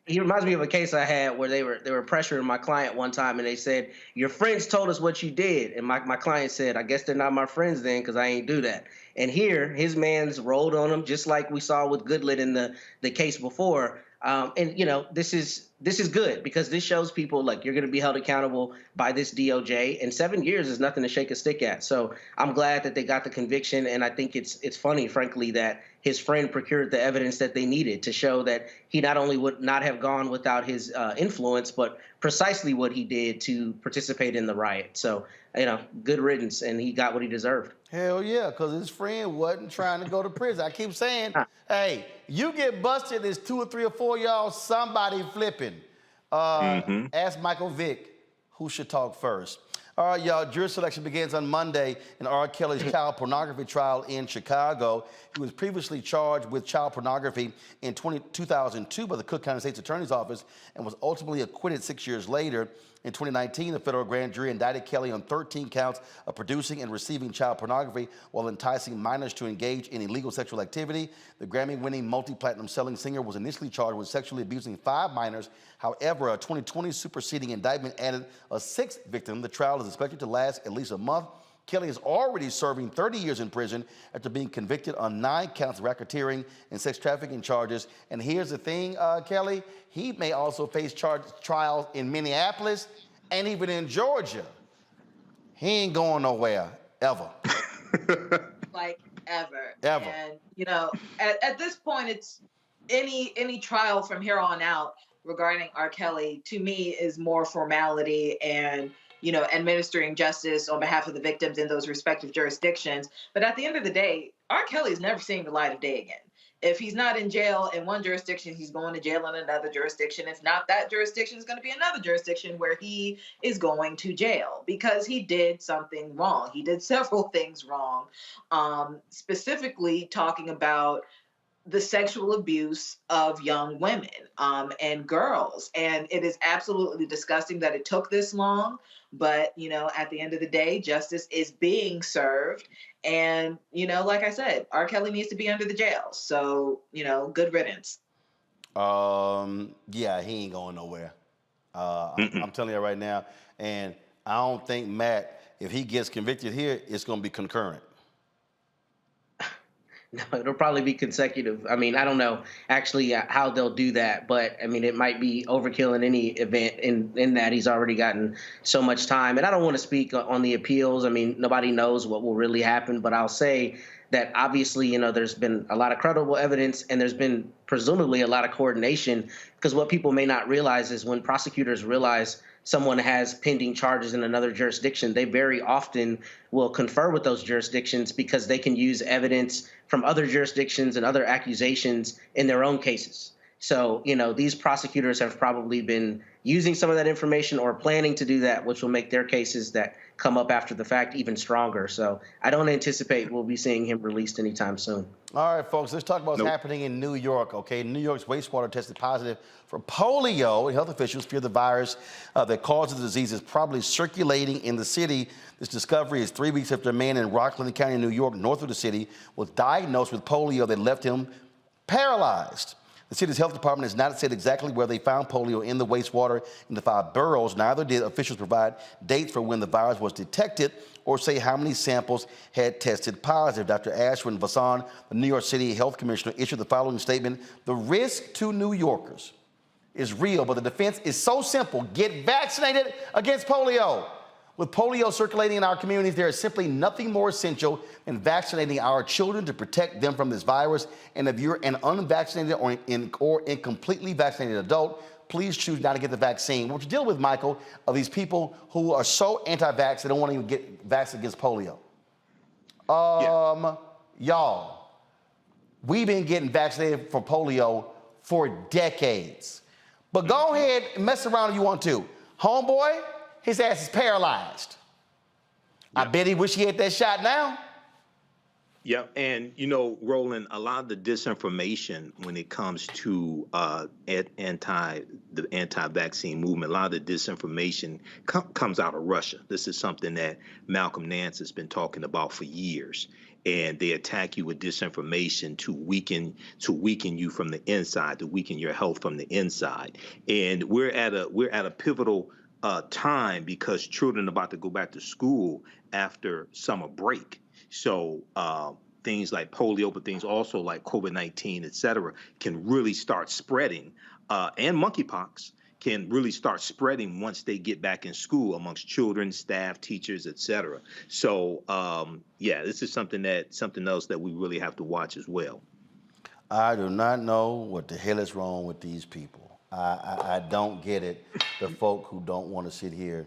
He reminds me of a case I had where they were pressuring my client one time, and they said, "Your friends told us what you did," and my client said, "I guess they're not my friends then, because I ain't do that." And here, his man's rolled on him, just like we saw with Goodlett in the case before. And this is good, because this shows people, like, you're going to be held accountable by this DOJ, and 7 years is nothing to shake a stick at. So I'm glad that they got the conviction, and I think it's funny, frankly, that his friend procured the evidence that they needed to show that he not only would not have gone without his influence, but precisely what he did to participate in the riot. So, good riddance, and he got what he deserved. Hell yeah, because his friend wasn't trying to go to prison. I keep saying, hey, you get busted, there's 2 or 3 or 4 y'all, somebody flipping. Ask Michael Vick who should talk first. All right, y'all, jury selection begins on Monday in R. Kelly's child pornography trial in Chicago. He was previously charged with child pornography in 2002 by the Cook County State's Attorney's Office and was ultimately acquitted 6 years later. In 2019, the federal grand jury indicted Kelly on 13 counts of producing and receiving child pornography while enticing minors to engage in illegal sexual activity. The Grammy-winning multi-platinum selling singer was initially charged with sexually abusing 5 minors. However, a 2020 superseding indictment added a 6th victim. The trial is expected to last at least a month. Kelly is already serving 30 years in prison after being convicted on 9 counts of racketeering and sex trafficking charges. And here's the thing, Kelly, he may also face trials in Minneapolis and even in Georgia. He ain't going nowhere, ever. Like, ever. Ever. And, at this point, it's any trial from here on out regarding R. Kelly, to me, is more formality and administering justice on behalf of the victims in those respective jurisdictions. But at the end of the day, R. Kelly's never seeing the light of day again. If he's not in jail in one jurisdiction, he's going to jail in another jurisdiction. If not that jurisdiction, it's going to be another jurisdiction where he is going to jail because he did something wrong. He did several things wrong, specifically talking about the sexual abuse of young women and girls. And it is absolutely disgusting that it took this long. But, at the end of the day, justice is being served. And, like I said, R. Kelly needs to be under the jail. So, good riddance. Yeah, he ain't going nowhere. I'm telling you right now. And I don't think, Matt, if he gets convicted here, it's going to be concurrent. No, it'll probably be consecutive. I mean, I don't know actually how they'll do that, but I mean, it might be overkill in any event in that he's already gotten so much time. And I don't want to speak on the appeals. I mean, nobody knows what will really happen, but I'll say that obviously, there's been a lot of credible evidence and there's been presumably a lot of coordination, because what people may not realize is when prosecutors realize someone has pending charges in another jurisdiction, they very often will confer with those jurisdictions because they can use evidence from other jurisdictions and other accusations in their own cases. So, these prosecutors have probably been using some of that information or planning to do that, which will make their cases that come up after the fact even stronger. So I don't anticipate we'll be seeing him released anytime soon. All right, folks, let's talk about what's happening in New York, okay? New York's wastewater tested positive for polio. Health officials fear the virus that causes the disease is probably circulating in the city. This discovery is 3 weeks after a man in Rockland County, New York, north of the city, was diagnosed with polio that left him paralyzed. The city's health department has not said exactly where they found polio in the wastewater in the 5 boroughs. Neither did officials provide dates for when the virus was detected or say how many samples had tested positive. Dr. Ashwin Vasan, the New York City Health Commissioner, issued the following statement: "The risk to New Yorkers is real, but the defense is so simple. Get vaccinated against polio." With polio circulating in our communities, there is simply nothing more essential than vaccinating our children to protect them from this virus. And if you're an unvaccinated or incompletely vaccinated adult, please choose not to get the vaccine. What you deal with, Michael, are these people who are so anti-vax they don't want to even get vaccinated against polio. Y'all, we've been getting vaccinated for polio for decades. But go ahead and mess around if you want to. Homeboy, his ass is paralyzed. I bet he wish he had that shot now. Yeah, and Roland, a lot of the disinformation when it comes to the anti-vaccine movement, a lot of the disinformation comes out of Russia. This is something that Malcolm Nance has been talking about for years, and they attack you with disinformation to weaken you from the inside, to weaken your health from the inside. And we're at a pivotal time because children are about to go back to school after summer break. So things like polio, but things also like COVID-19, et cetera, can really start spreading, and monkeypox can really start spreading once they get back in school amongst children, staff, teachers, et cetera. So this is something else that we really have to watch as well. I do not know what the hell is wrong with these people. I don't get it. The folk who don't want to sit here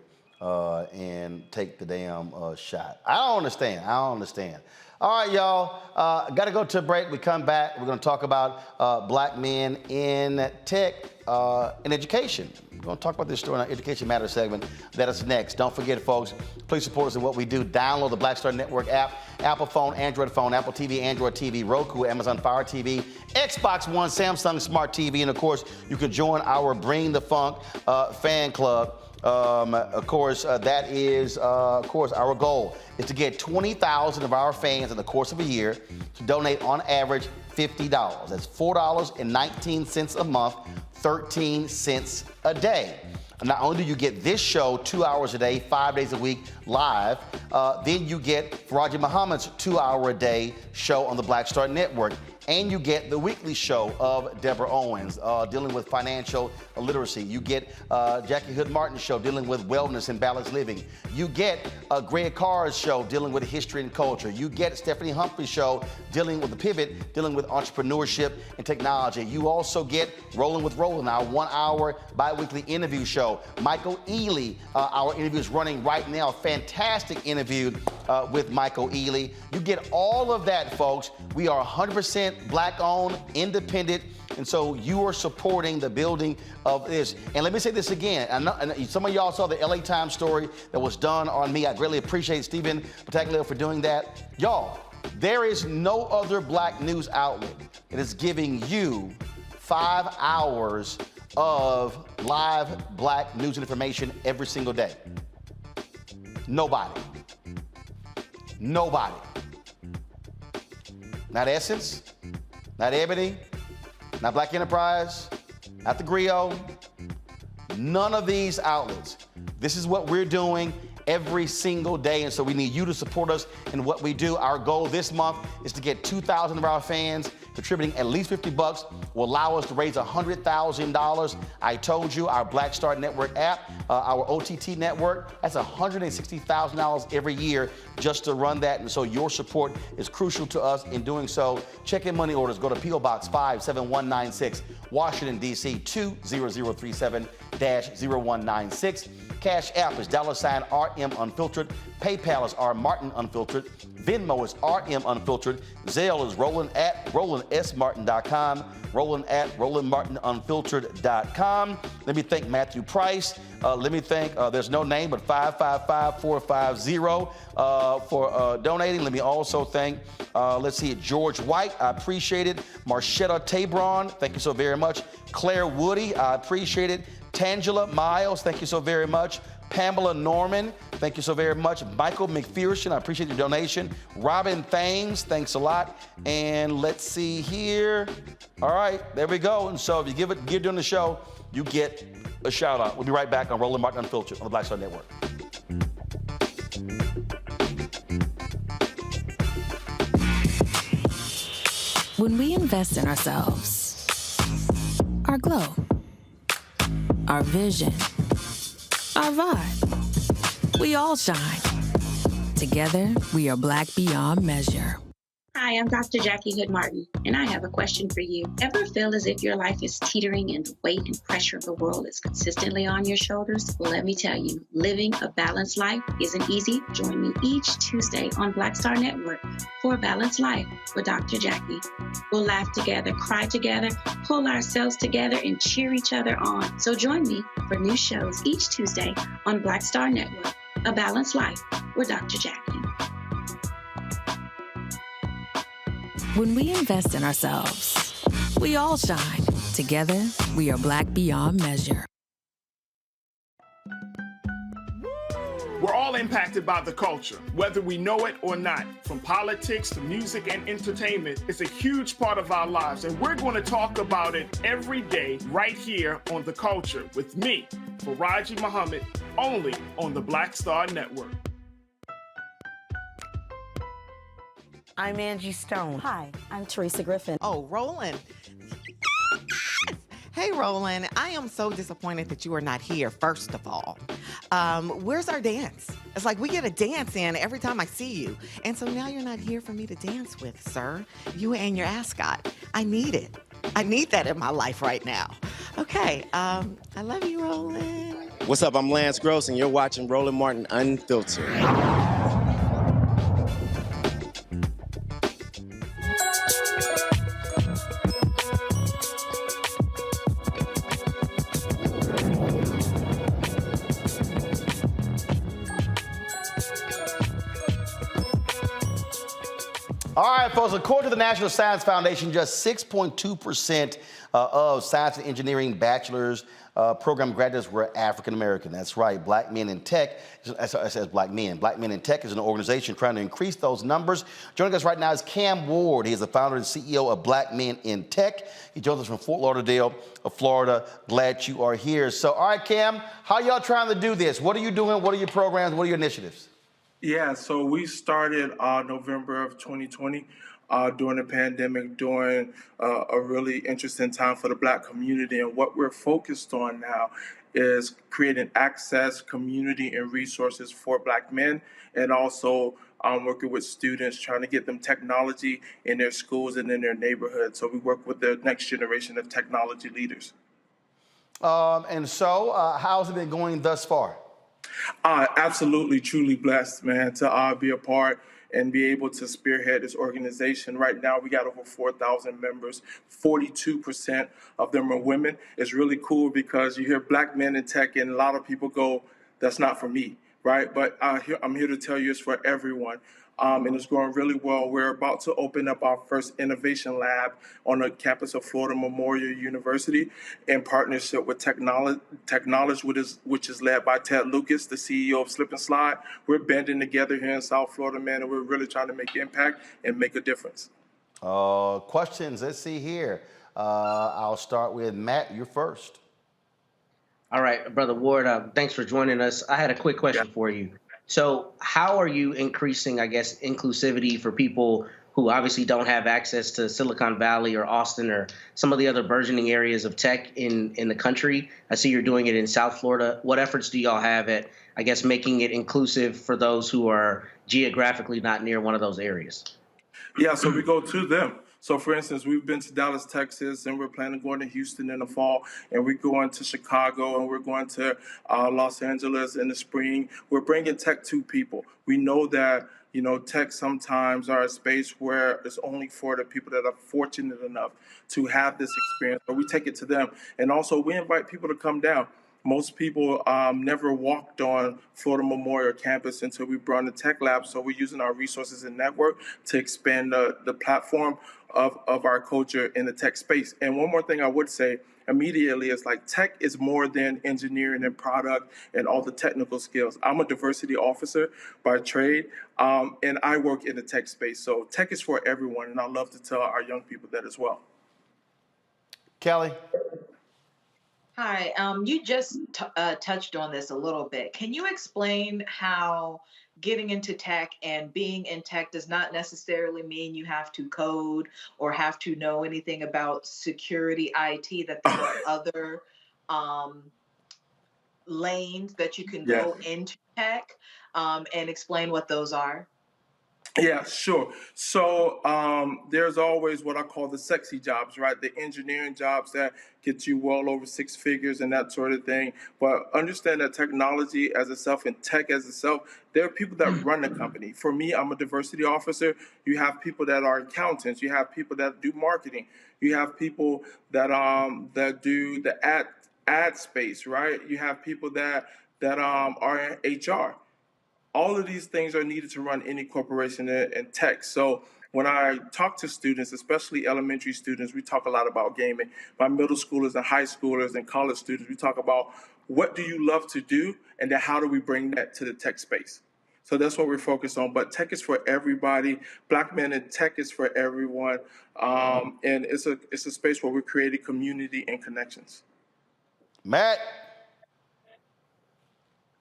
and take the damn shot. I don't understand. All right, y'all. Got to go to a break. We come back. We're going to talk about black men in tech and education. We're going to talk about this story in our Education Matters segment. That is next. Don't forget, folks, please support us in what we do. Download the Black Star Network app, Apple phone, Android phone, Apple TV, Android TV, Roku, Amazon Fire TV, Xbox One, Samsung Smart TV, and, of course, you can join our Bring the Funk fan club. Of course, that is, our goal is to get 20,000 of our fans in the course of a year to donate on average $50. That's $4.19 a month, 13 cents a day. Not only do you get this show 2 hours a day, 5 days a week live, then you get Faraji Muhammad's 2 hour a day show on the Black Star Network. And you get the weekly show of Deborah Owens dealing with financial literacy. You get Jackie Hood Martin's show dealing with wellness and balanced living. You get Greg Carr's show dealing with history and culture. You get Stephanie Humphrey's show dealing with the pivot, dealing with entrepreneurship and technology. You also get Rolling with Roland, our 1 hour bi-weekly interview show. Michael Ealy, our interview is running right now. Fantastic interview with Michael Ealy. You get all of that, folks. We are 100% Black-owned, independent, and so you are supporting the building of this. And let me say this again. And some of y'all saw the LA Times story that was done on me. I greatly appreciate Stephen Battaglio for doing that. Y'all, there is no other black news outlet that is giving you 5 hours of live black news and information every single day. Nobody. Not Essence, not Ebony, not Black Enterprise, not the Griot, none of these outlets. This is what we're doing every single day, and so we need you to support us in what we do. Our goal this month is to get 2,000 of our fans contributing at least $50 will allow us to raise $100,000. I told you our Black Star Network app, our OTT network, that's $160,000 every year just to run that. And so your support is crucial to us in doing so. Check in money orders. Go to P.O. Box 57196, Washington, D.C. 20037-0196. Cash App is $RM Unfiltered. PayPal is R Martin Unfiltered. Venmo is RM Unfiltered. Zelle is Roland@RolandSMartin.com. Roland@RolandMartinUnfiltered.com. Let me thank Matthew Price. Let me thank, there's no name, but 555-450 for donating. Let me also thank, let's see, George White. I appreciate it. Marshetta Tabron, thank you so very much. Claire Woody, I appreciate it. Tangela Miles, thank you so very much. Pamela Norman, thank you so very much. Michael McPherson, I appreciate your donation. Robin Thames, thanks a lot. And let's see here. All right, there we go. And so if you give during the show, you get a shout out. We'll be right back on Roland Martin Unfiltered on the Black Star Network. When we invest in ourselves, our glow, our vision, our vibe, we all shine. Together, we are black beyond measure. Hi, Hi, I'm Dr. Jackie Hood Martin, and I have a question for you. Ever feel as if your life is teetering and the weight and pressure of the world is consistently on your shoulders? Well, let me tell you, living a balanced life isn't easy. Join me each Tuesday on Black Star Network for A Balanced Life with Dr. Jackie. We'll laugh together, cry together, pull ourselves together, and cheer each other on. So join me for new shows each Tuesday on Black Star Network, A Balanced Life with Dr. Jackie. When we invest in ourselves, we all shine. Together, we are black beyond measure. We're all impacted by the culture, whether we know it or not. From politics to music and entertainment, it's a huge part of our lives, and we're going to talk about it every day right here on The Culture with me, Faraji Muhammad, only on the Black Star Network. I'm Angie Stone. Hi, I'm Teresa Griffin. Oh, Roland. Hey, Roland, I am so disappointed that you are not here, first of all. Where's our dance? It's like we get a dance in every time I see you. And so now you're not here for me to dance with, sir. You and your ascot. I need it. I need that in my life right now. Okay, I love you, Roland. What's up? I'm Lance Gross, and you're watching Roland Martin Unfiltered. All right, folks, according to the National Science Foundation, just 6.2% of science and engineering bachelor's program graduates were African American. That's right, Black Men in Tech, it says Black Men. Black Men in Tech is an organization trying to increase those numbers. Joining us right now is Cam Ward. He is the founder and CEO of Black Men in Tech. He joins us from Fort Lauderdale, Florida. Glad you are here. So, all right, Cam, how y'all trying to do this? What are you doing? What are your programs? What are your initiatives? Yeah, so we started November of 2020 during the pandemic, during a really interesting time for the Black community. And what we're focused on now is creating access, community, and resources for Black men, and also working with students, trying to get them technology in their schools and in their neighborhoods. So we work with the next generation of technology leaders. And so how's it been going thus far? Absolutely, truly blessed, man, to be a part and be able to spearhead this organization. Right now, we got over 4,000 members. 42% of them are women. It's really cool because you hear Black men in tech, and a lot of people go, "That's not for me," right? But I'm here to tell you it's for everyone. And it's going really well. We're about to open up our first innovation lab on the campus of Florida Memorial University in partnership with Technology, which is led by Ted Lucas, the CEO of Slip and Slide. We're banding together here in South Florida, man, and we're really trying to make impact and make a difference. Questions, let's see here. I'll start with Matt, you're first. All right, Brother Ward, thanks for joining us. I had a quick question for you. So how are you increasing, I guess, inclusivity for people who obviously don't have access to Silicon Valley or Austin or some of the other burgeoning areas of tech in the country? I see you're doing it in South Florida. What efforts do y'all have at, I guess, making it inclusive for those who are geographically not near one of those areas? Yeah, so we go to them. So, for instance, we've been to Dallas, Texas, and we're planning on going to Houston in the fall, and we're going to Chicago, and we're going to Los Angeles in the spring. We're bringing tech to people. We know that, you know, tech sometimes are a space where it's only for the people that are fortunate enough to have this experience, but we take it to them. And also, we invite people to come down. Most people never walked on Florida Memorial campus until we brought in the tech lab. So we're using our resources and network to expand the platform of our culture in the tech space. And one more thing I would say immediately is like tech is more than engineering and product and all the technical skills. I'm a diversity officer by trade, and I work in the tech space. So tech is for everyone, and I love to tell our young people that as well. Kelly. Hi, you just touched on this a little bit. Can you explain how getting into tech and being in tech does not necessarily mean you have to code or have to know anything about security IT, that there are other lanes that you can go into tech, and explain what those are? Yeah, sure. So there's always what I call the sexy jobs, right? The engineering jobs that get you well over six figures and that sort of thing. But understand that technology as itself and tech as itself, there are people that run the company. For me, I'm a diversity officer. You have people that are accountants. You have people that do marketing. You have people that do the ad space, right? You have people that are in HR. All of these things are needed to run any corporation in tech. So when I talk to students, especially elementary students, we talk a lot about gaming. My middle schoolers and high schoolers and college students, we talk about what do you love to do, and then how do we bring that to the tech space. So that's what we're focused on. But tech is for everybody. Black men in tech is for everyone, and it's a space where we're creating community and connections. Matt.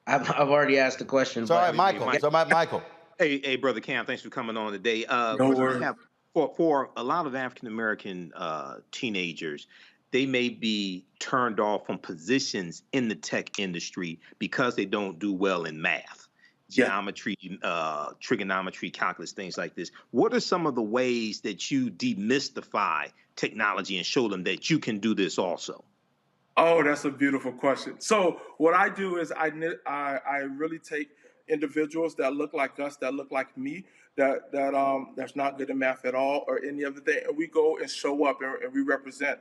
I've already asked the question. Sorry, Michael. Michael. Hey, Brother Cam, thanks for coming on today. No worries. For a lot of African American teenagers, they may be turned off from positions in the tech industry because they don't do well in math, geometry, trigonometry, calculus, things like this. What are some of the ways that you demystify technology and show them that you can do this also? Oh, that's a beautiful question. So what I do is I really take individuals that look like us, that look like me, that's not good at math at all or any other thing, and we go and show up and we represent.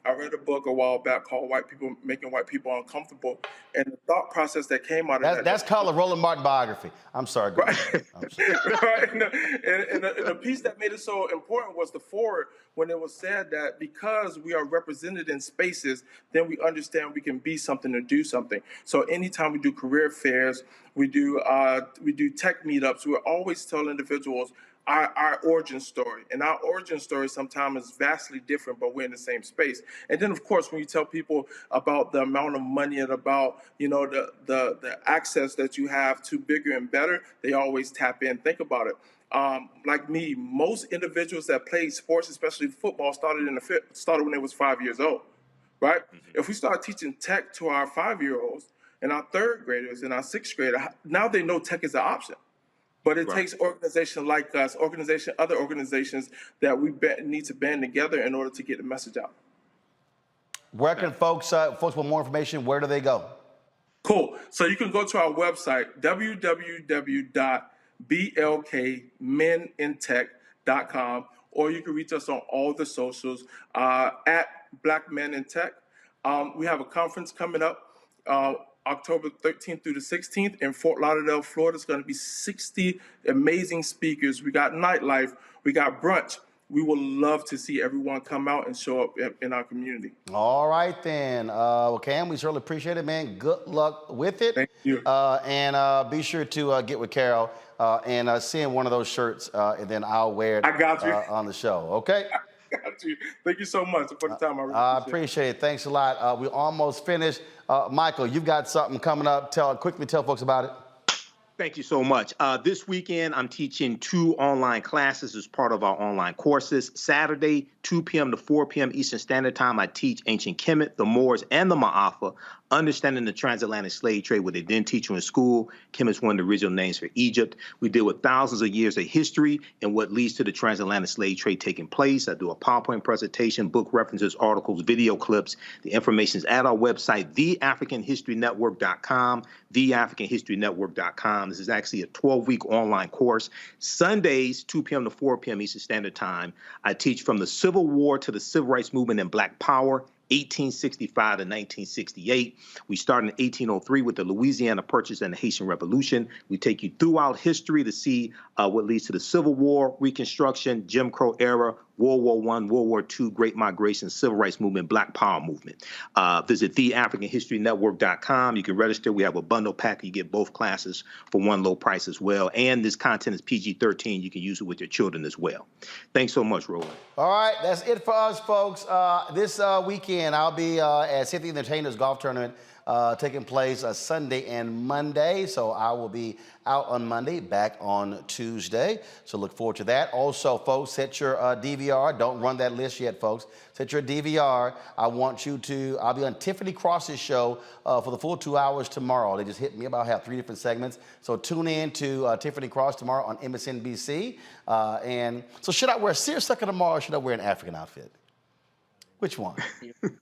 I read a book a while back called "White People Making White People Uncomfortable," and the thought process that came out of that's called a Roland Martin biography. I'm sorry. Right. Right. And the piece that made it so important was the forward, when it was said that because we are represented in spaces, then we understand we can be something or do something. So anytime we do career fairs, we do tech meetups, we're always telling individuals our origin story. And our origin story sometimes is vastly different, but we're in the same space. And then, of course, when you tell people about the amount of money and about, the access that you have to bigger and better, they always tap in. Think about it. Like me, most individuals that play sports, especially football, started when they was 5 years old, right? If we start teaching tech to our 5-year-olds and our third graders and our sixth grader, now they know tech is an option. But it takes organizations like us, other organizations that we need to band together in order to get the message out. Where can folks want more information, where do they go? Cool. So you can go to our website, www.blkmenintech.com, or you can reach us on all the socials at Black Men in Tech. We have a conference coming up October 13th through the 16th in Fort Lauderdale, Florida. It's going to be 60 amazing speakers. We got nightlife. We got brunch. We would love to see everyone come out and show up in our community. All right, then. Well, Cam, we certainly appreciate it, man. Good luck with it. Thank you. And be sure to get with Carol and send one of those shirts, and then I'll wear it I got you. On the show, okay? Got you. Thank you so much for the time. I appreciate it. Thanks a lot. We're almost finished. Michael, you've got something coming up. Quickly tell folks about it. Thank you so much. This weekend, I'm teaching 2 online classes as part of our online courses. Saturday, 2 p.m. to 4 p.m. Eastern Standard Time, I teach Ancient Kemet, the Moors, and the Ma'afa, understanding the transatlantic slave trade, what they didn't teach you in school. Kemet's one of the original names for Egypt. We deal with thousands of years of history and what leads to the transatlantic slave trade taking place. I do a PowerPoint presentation, book references, articles, video clips. The information is at our website, theafricanhistorynetwork.com, theafricanhistorynetwork.com. This is actually a 12-week online course. Sundays, 2 p.m. to 4 p.m. Eastern Standard Time, I teach from the Civil War to the Civil Rights Movement and Black Power, 1865 to 1968. We start in 1803 with the Louisiana Purchase and the Haitian Revolution. We take you throughout history to see what leads to the Civil War, Reconstruction, Jim Crow era, World War I, World War II, Great Migration, Civil Rights Movement, Black Power Movement. Visit theafricanhistorynetwork.com. You can register. We have a bundle pack. You get both classes for one low price as well. And this content is PG-13. You can use it with your children as well. Thanks so much, Roland. All right, that's it for us, folks. This weekend, I'll be at Cynthia Entertainers Golf Tournament taking place Sunday and Monday. So I will be out on Monday, back on Tuesday. So look forward to that. Also, folks, set your DVR. Don't run that list yet, folks. Set your DVR. I'll be on Tiffany Cross's show for the full 2 hours tomorrow. They just hit me about, have 3 different segments. So tune in to Tiffany Cross tomorrow on MSNBC. And so should I wear a seersucker tomorrow, or should I wear an African outfit? Which one?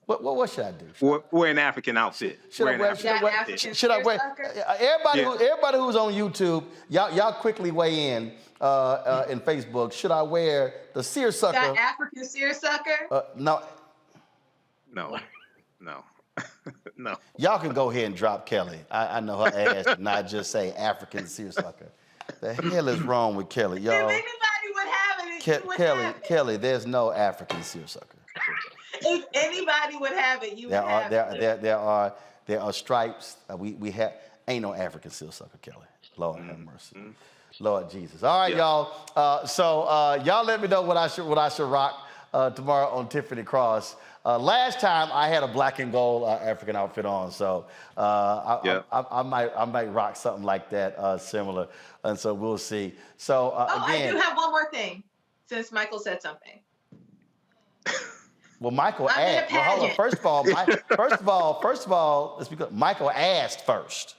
What should I do? Wear an African outfit. Should I wear? Everybody who's on YouTube, y'all quickly weigh in Facebook. Should I wear the seersucker? Got African seersucker? No. No. Y'all can go ahead and drop Kelly. I know her ass did not just say African seersucker. The hell is wrong with Kelly, y'all? If anybody would have it, Kelly, there's no African seersucker. If anybody would have it, you would have it. There are stripes. We have ain't no African seersucker, Kelly. Lord have mercy. Lord Jesus. All right, y'all. So y'all let me know what I should rock tomorrow on Tiffany Cross. Last time I had a black and gold African outfit on, so I might rock something like that similar, and so we'll see. So again, I do have one more thing, since Michael said something. Well, Michael asked. Well, hold on. First of all, let's be good. Michael asked first.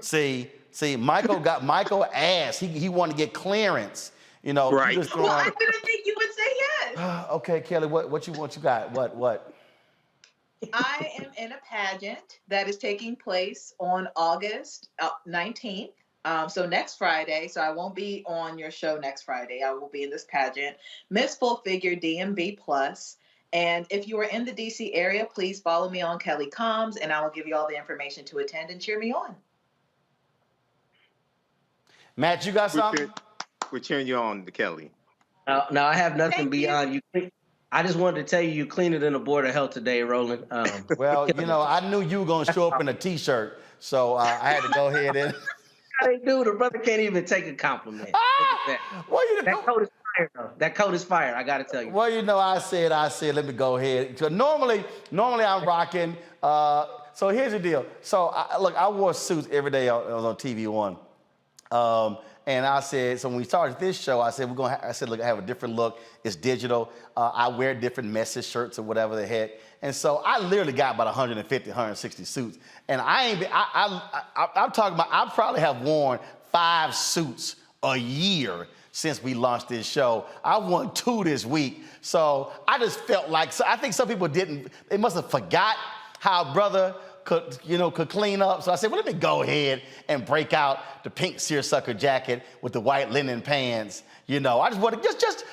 See, Michael asked. He wanted to get clearance. You know, right? Well, I didn't think you would say yes. Okay, Kelly, what you got? What? I am in a pageant that is taking place on August 19th. So next Friday, so I won't be on your show next Friday. I will be in this pageant, Miss Full Figure DMV Plus. And if you are in the DC area, please follow me on Kelly Combs, and I will give you all the information to attend and cheer me on. Matt, you got something? We're cheering you on, Kelly. No, I have nothing beyond you. I just wanted to tell you, you cleaner than a board of health today, Roland. Well, I knew you were going to show up in a T-shirt, so I had to go ahead and... They do. The brother can't even take a compliment. That coat is fire, though. That coat is fire. I got to tell you. Well, I said, let me go ahead. So normally I'm rocking. So here's the deal. So I wore suits every day. I was on TV One. And I said, so when we started this show, I said, look, I have a different look. It's digital. I wear different message shirts or whatever the heck. And so I literally got about 150, 160 suits. And I'm talking about, I probably have worn 5 suits a year since we launched this show. I won 2 this week. So I just felt like, so I think some people they must have forgot how brother could clean up. So I said, well, let me go ahead and break out the pink seersucker jacket with the white linen pants. I just want to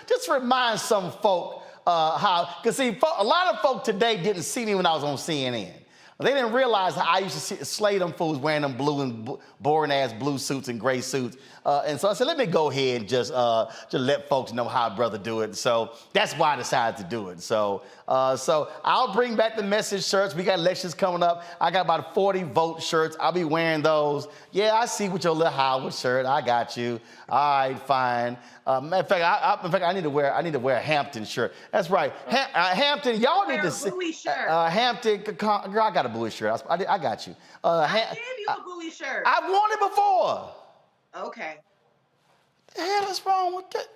just remind some folk because see, a lot of folk today didn't see me when I was on CNN. They didn't realize how I used to slay them fools wearing them blue and boring ass blue suits and gray suits. And so I said, let me go ahead and just let folks know how brother do it. So that's why I decided to do it. So I'll bring back the message shirts. We got elections coming up. I got about 40 vote shirts. I'll be wearing those. Yeah, I see with your little Howard shirt. I got you. All right, fine. Matter of fact, I need to wear a Hampton shirt. That's right. Hampton, y'all need to see. Bowie shirt. Hampton, girl, I got a Bowie shirt. I got you. I gave you a Bowie shirt. I've worn it before. Okay. What the hell is wrong with that?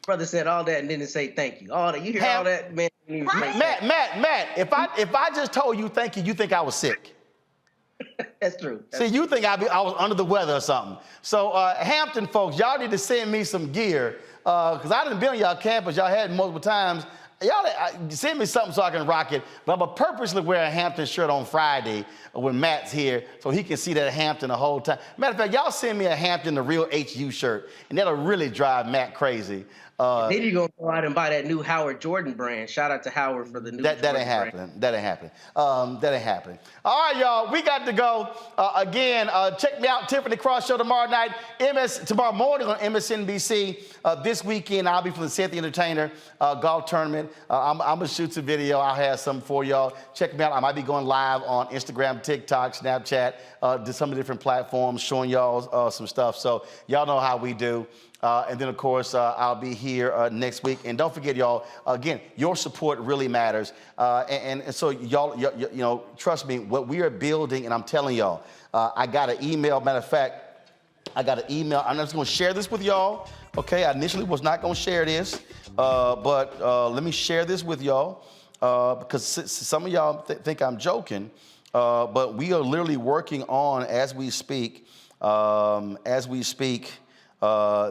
Brother said all that and didn't say thank you. All that, you hear all that, man? Matt, if I just told you thank you, you think I was sick. That's true. See, you think I was under the weather or something. So Hampton folks, y'all need to send me some gear because I done been on y'all campus. Y'all had it multiple times. Y'all send me something so I can rock it. But I'm going to purposely wear a Hampton shirt on Friday when Matt's here so he can see that Hampton the whole time. Matter of fact, y'all send me a Hampton, the real HU shirt, and that'll really drive Matt crazy. Then you're going to go out and buy that new Howard Jordan brand. Shout out to Howard for the new That ain't happening. That ain't happening. That ain't happening. All right, y'all. We got to go. Again, check me out, Tiffany Cross Show tomorrow night. Tomorrow morning on MSNBC. This weekend, I'll be for the Seth the Entertainer golf tournament. I'm going to shoot some video. I'll have some for y'all. Check me out. I might be going live on Instagram, TikTok, Snapchat, to some of the different platforms, showing y'all some stuff. So y'all know how we do. And then, of course, I'll be here next week. And don't forget, y'all, again, your support really matters. And so, y'all, you know, trust me, what we are building, and I'm telling y'all, I got an email. Matter of fact, I got an email. I'm just going to share this with y'all. Okay, I initially was not going to share this, but let me share this with y'all because some of y'all think I'm joking, but we are literally working on, as we speak,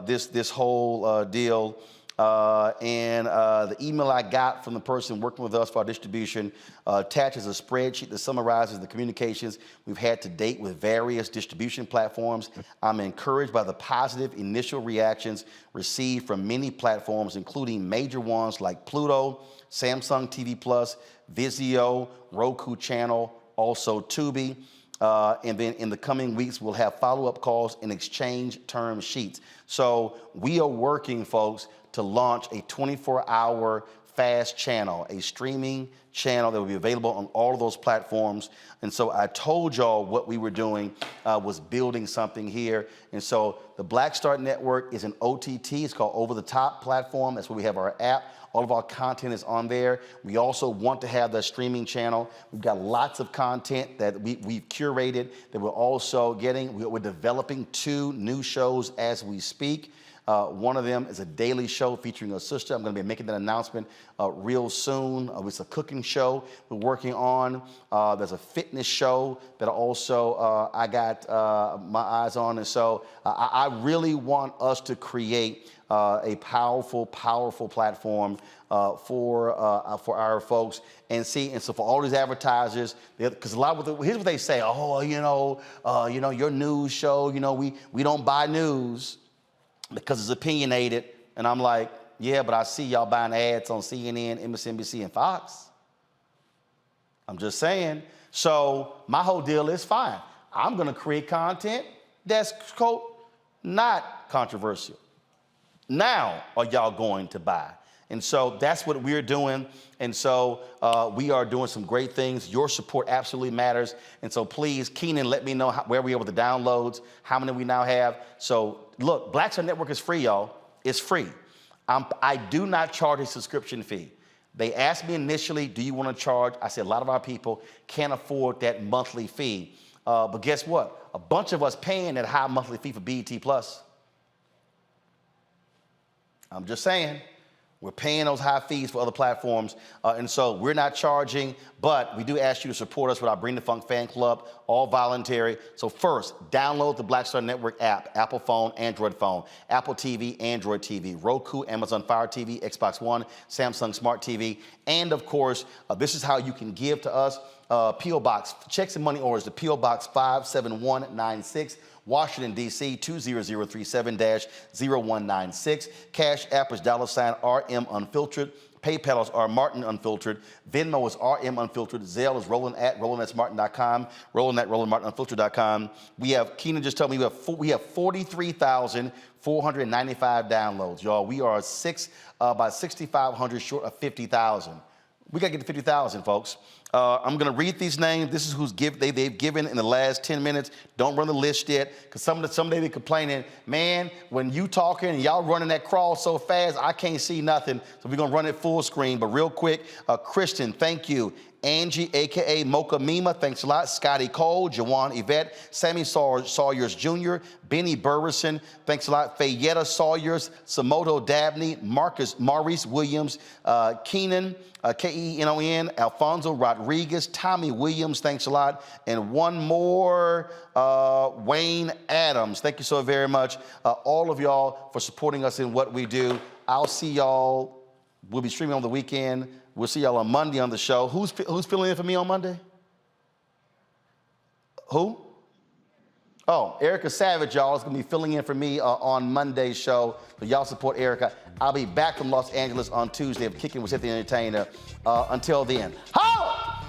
this whole deal. And the email I got from the person working with us for our distribution attaches a spreadsheet that summarizes the communications we've had to date with various distribution platforms. I'm encouraged by the positive initial reactions received from many platforms, including major ones like Pluto, Samsung TV Plus, Vizio, Roku Channel, also Tubi. And then in the coming weeks, we'll have follow-up calls and exchange term sheets. So we are working, folks, to launch a 24-hour fast channel, a streaming channel that will be available on all of those platforms. And so I told y'all what we were doing was building something here. And so the Black Star Network is an OTT. It's called Over the Top platform. That's where we have our app. All of our content is on there. We also want to have the streaming channel. We've got lots of content that we've curated that we're also getting. We're developing 2 new shows as we speak. One of them is a daily show featuring a sister. I'm going to be making that announcement real soon. It's a cooking show we're working on. There's a fitness show that also I got my eyes on. And so I really want us to create a powerful platform for our folks. And so for all these advertisers, because a lot of here's what they say: oh, your news show, we don't buy news because it's opinionated. And I'm like, yeah, but I see y'all buying ads on CNN, MSNBC, and Fox. I'm just saying. So my whole deal is fine. I'm going to create content that's, quote, not controversial. Now are y'all going to buy? And so that's what we're doing. And so we are doing some great things. Your support absolutely matters. And so please, Keenan, let me know where we are with the downloads, how many we now have. So look, Black Star Network is free, y'all. It's free. I do not charge a subscription fee. They asked me initially, do you want to charge? I said, a lot of our people can't afford that monthly fee. But guess what? A bunch of us paying that high monthly fee for BET Plus. I'm just saying, we're paying those high fees for other platforms. And so we're not charging, but we do ask you to support us with our Bring the Funk fan club, all voluntary. So first, download the Black Star Network app, Apple phone, Android phone, Apple TV, Android TV, Roku, Amazon Fire TV, Xbox One, Samsung Smart TV. And of course, this is how you can give to us. P.O. Box, checks and money orders to P.O. Box 57196. Washington, D.C., 20037-0196. Cash App is $RM Unfiltered. PayPal is R Martin Unfiltered. Venmo is RM Unfiltered. Zelle is Roland@RolandSMartin.com. Roland@RolandMartinUnfiltered.com. We have, Keenan just told me we have 43,495 downloads, y'all. We are about 6,500 short of 50,000. We got to get to 50,000, folks. I'm going to read these names. This is who's they've given in the last 10 minutes. Don't run the list yet, because someday they're complaining, man, when you talking and y'all running that crawl so fast, I can't see nothing. So we're going to run it full screen. But real quick, Kristen, thank you. Angie, a.k.a. Mocha Mima, thanks a lot. Scotty Cole, Jawan Yvette, Sammy Sawyers Jr., Benny Burrison, thanks a lot. Fayetta Sawyers, Samoto Dabney, Maurice Williams, Keenan, Kenon, Alfonso Rodriguez, Tommy Williams, thanks a lot. And one more, Wayne Adams. Thank you so very much. All of y'all for supporting us in what we do. I'll see y'all. We'll be streaming on the weekend. We'll see y'all on Monday on the show. Who's filling in for me on Monday? Who? Oh, Erica Savage, y'all, is going to be filling in for me on Monday's show. So y'all support Erica. I'll be back from Los Angeles on Tuesday of Kicking with Cynthia the Entertainer. Until then, ho!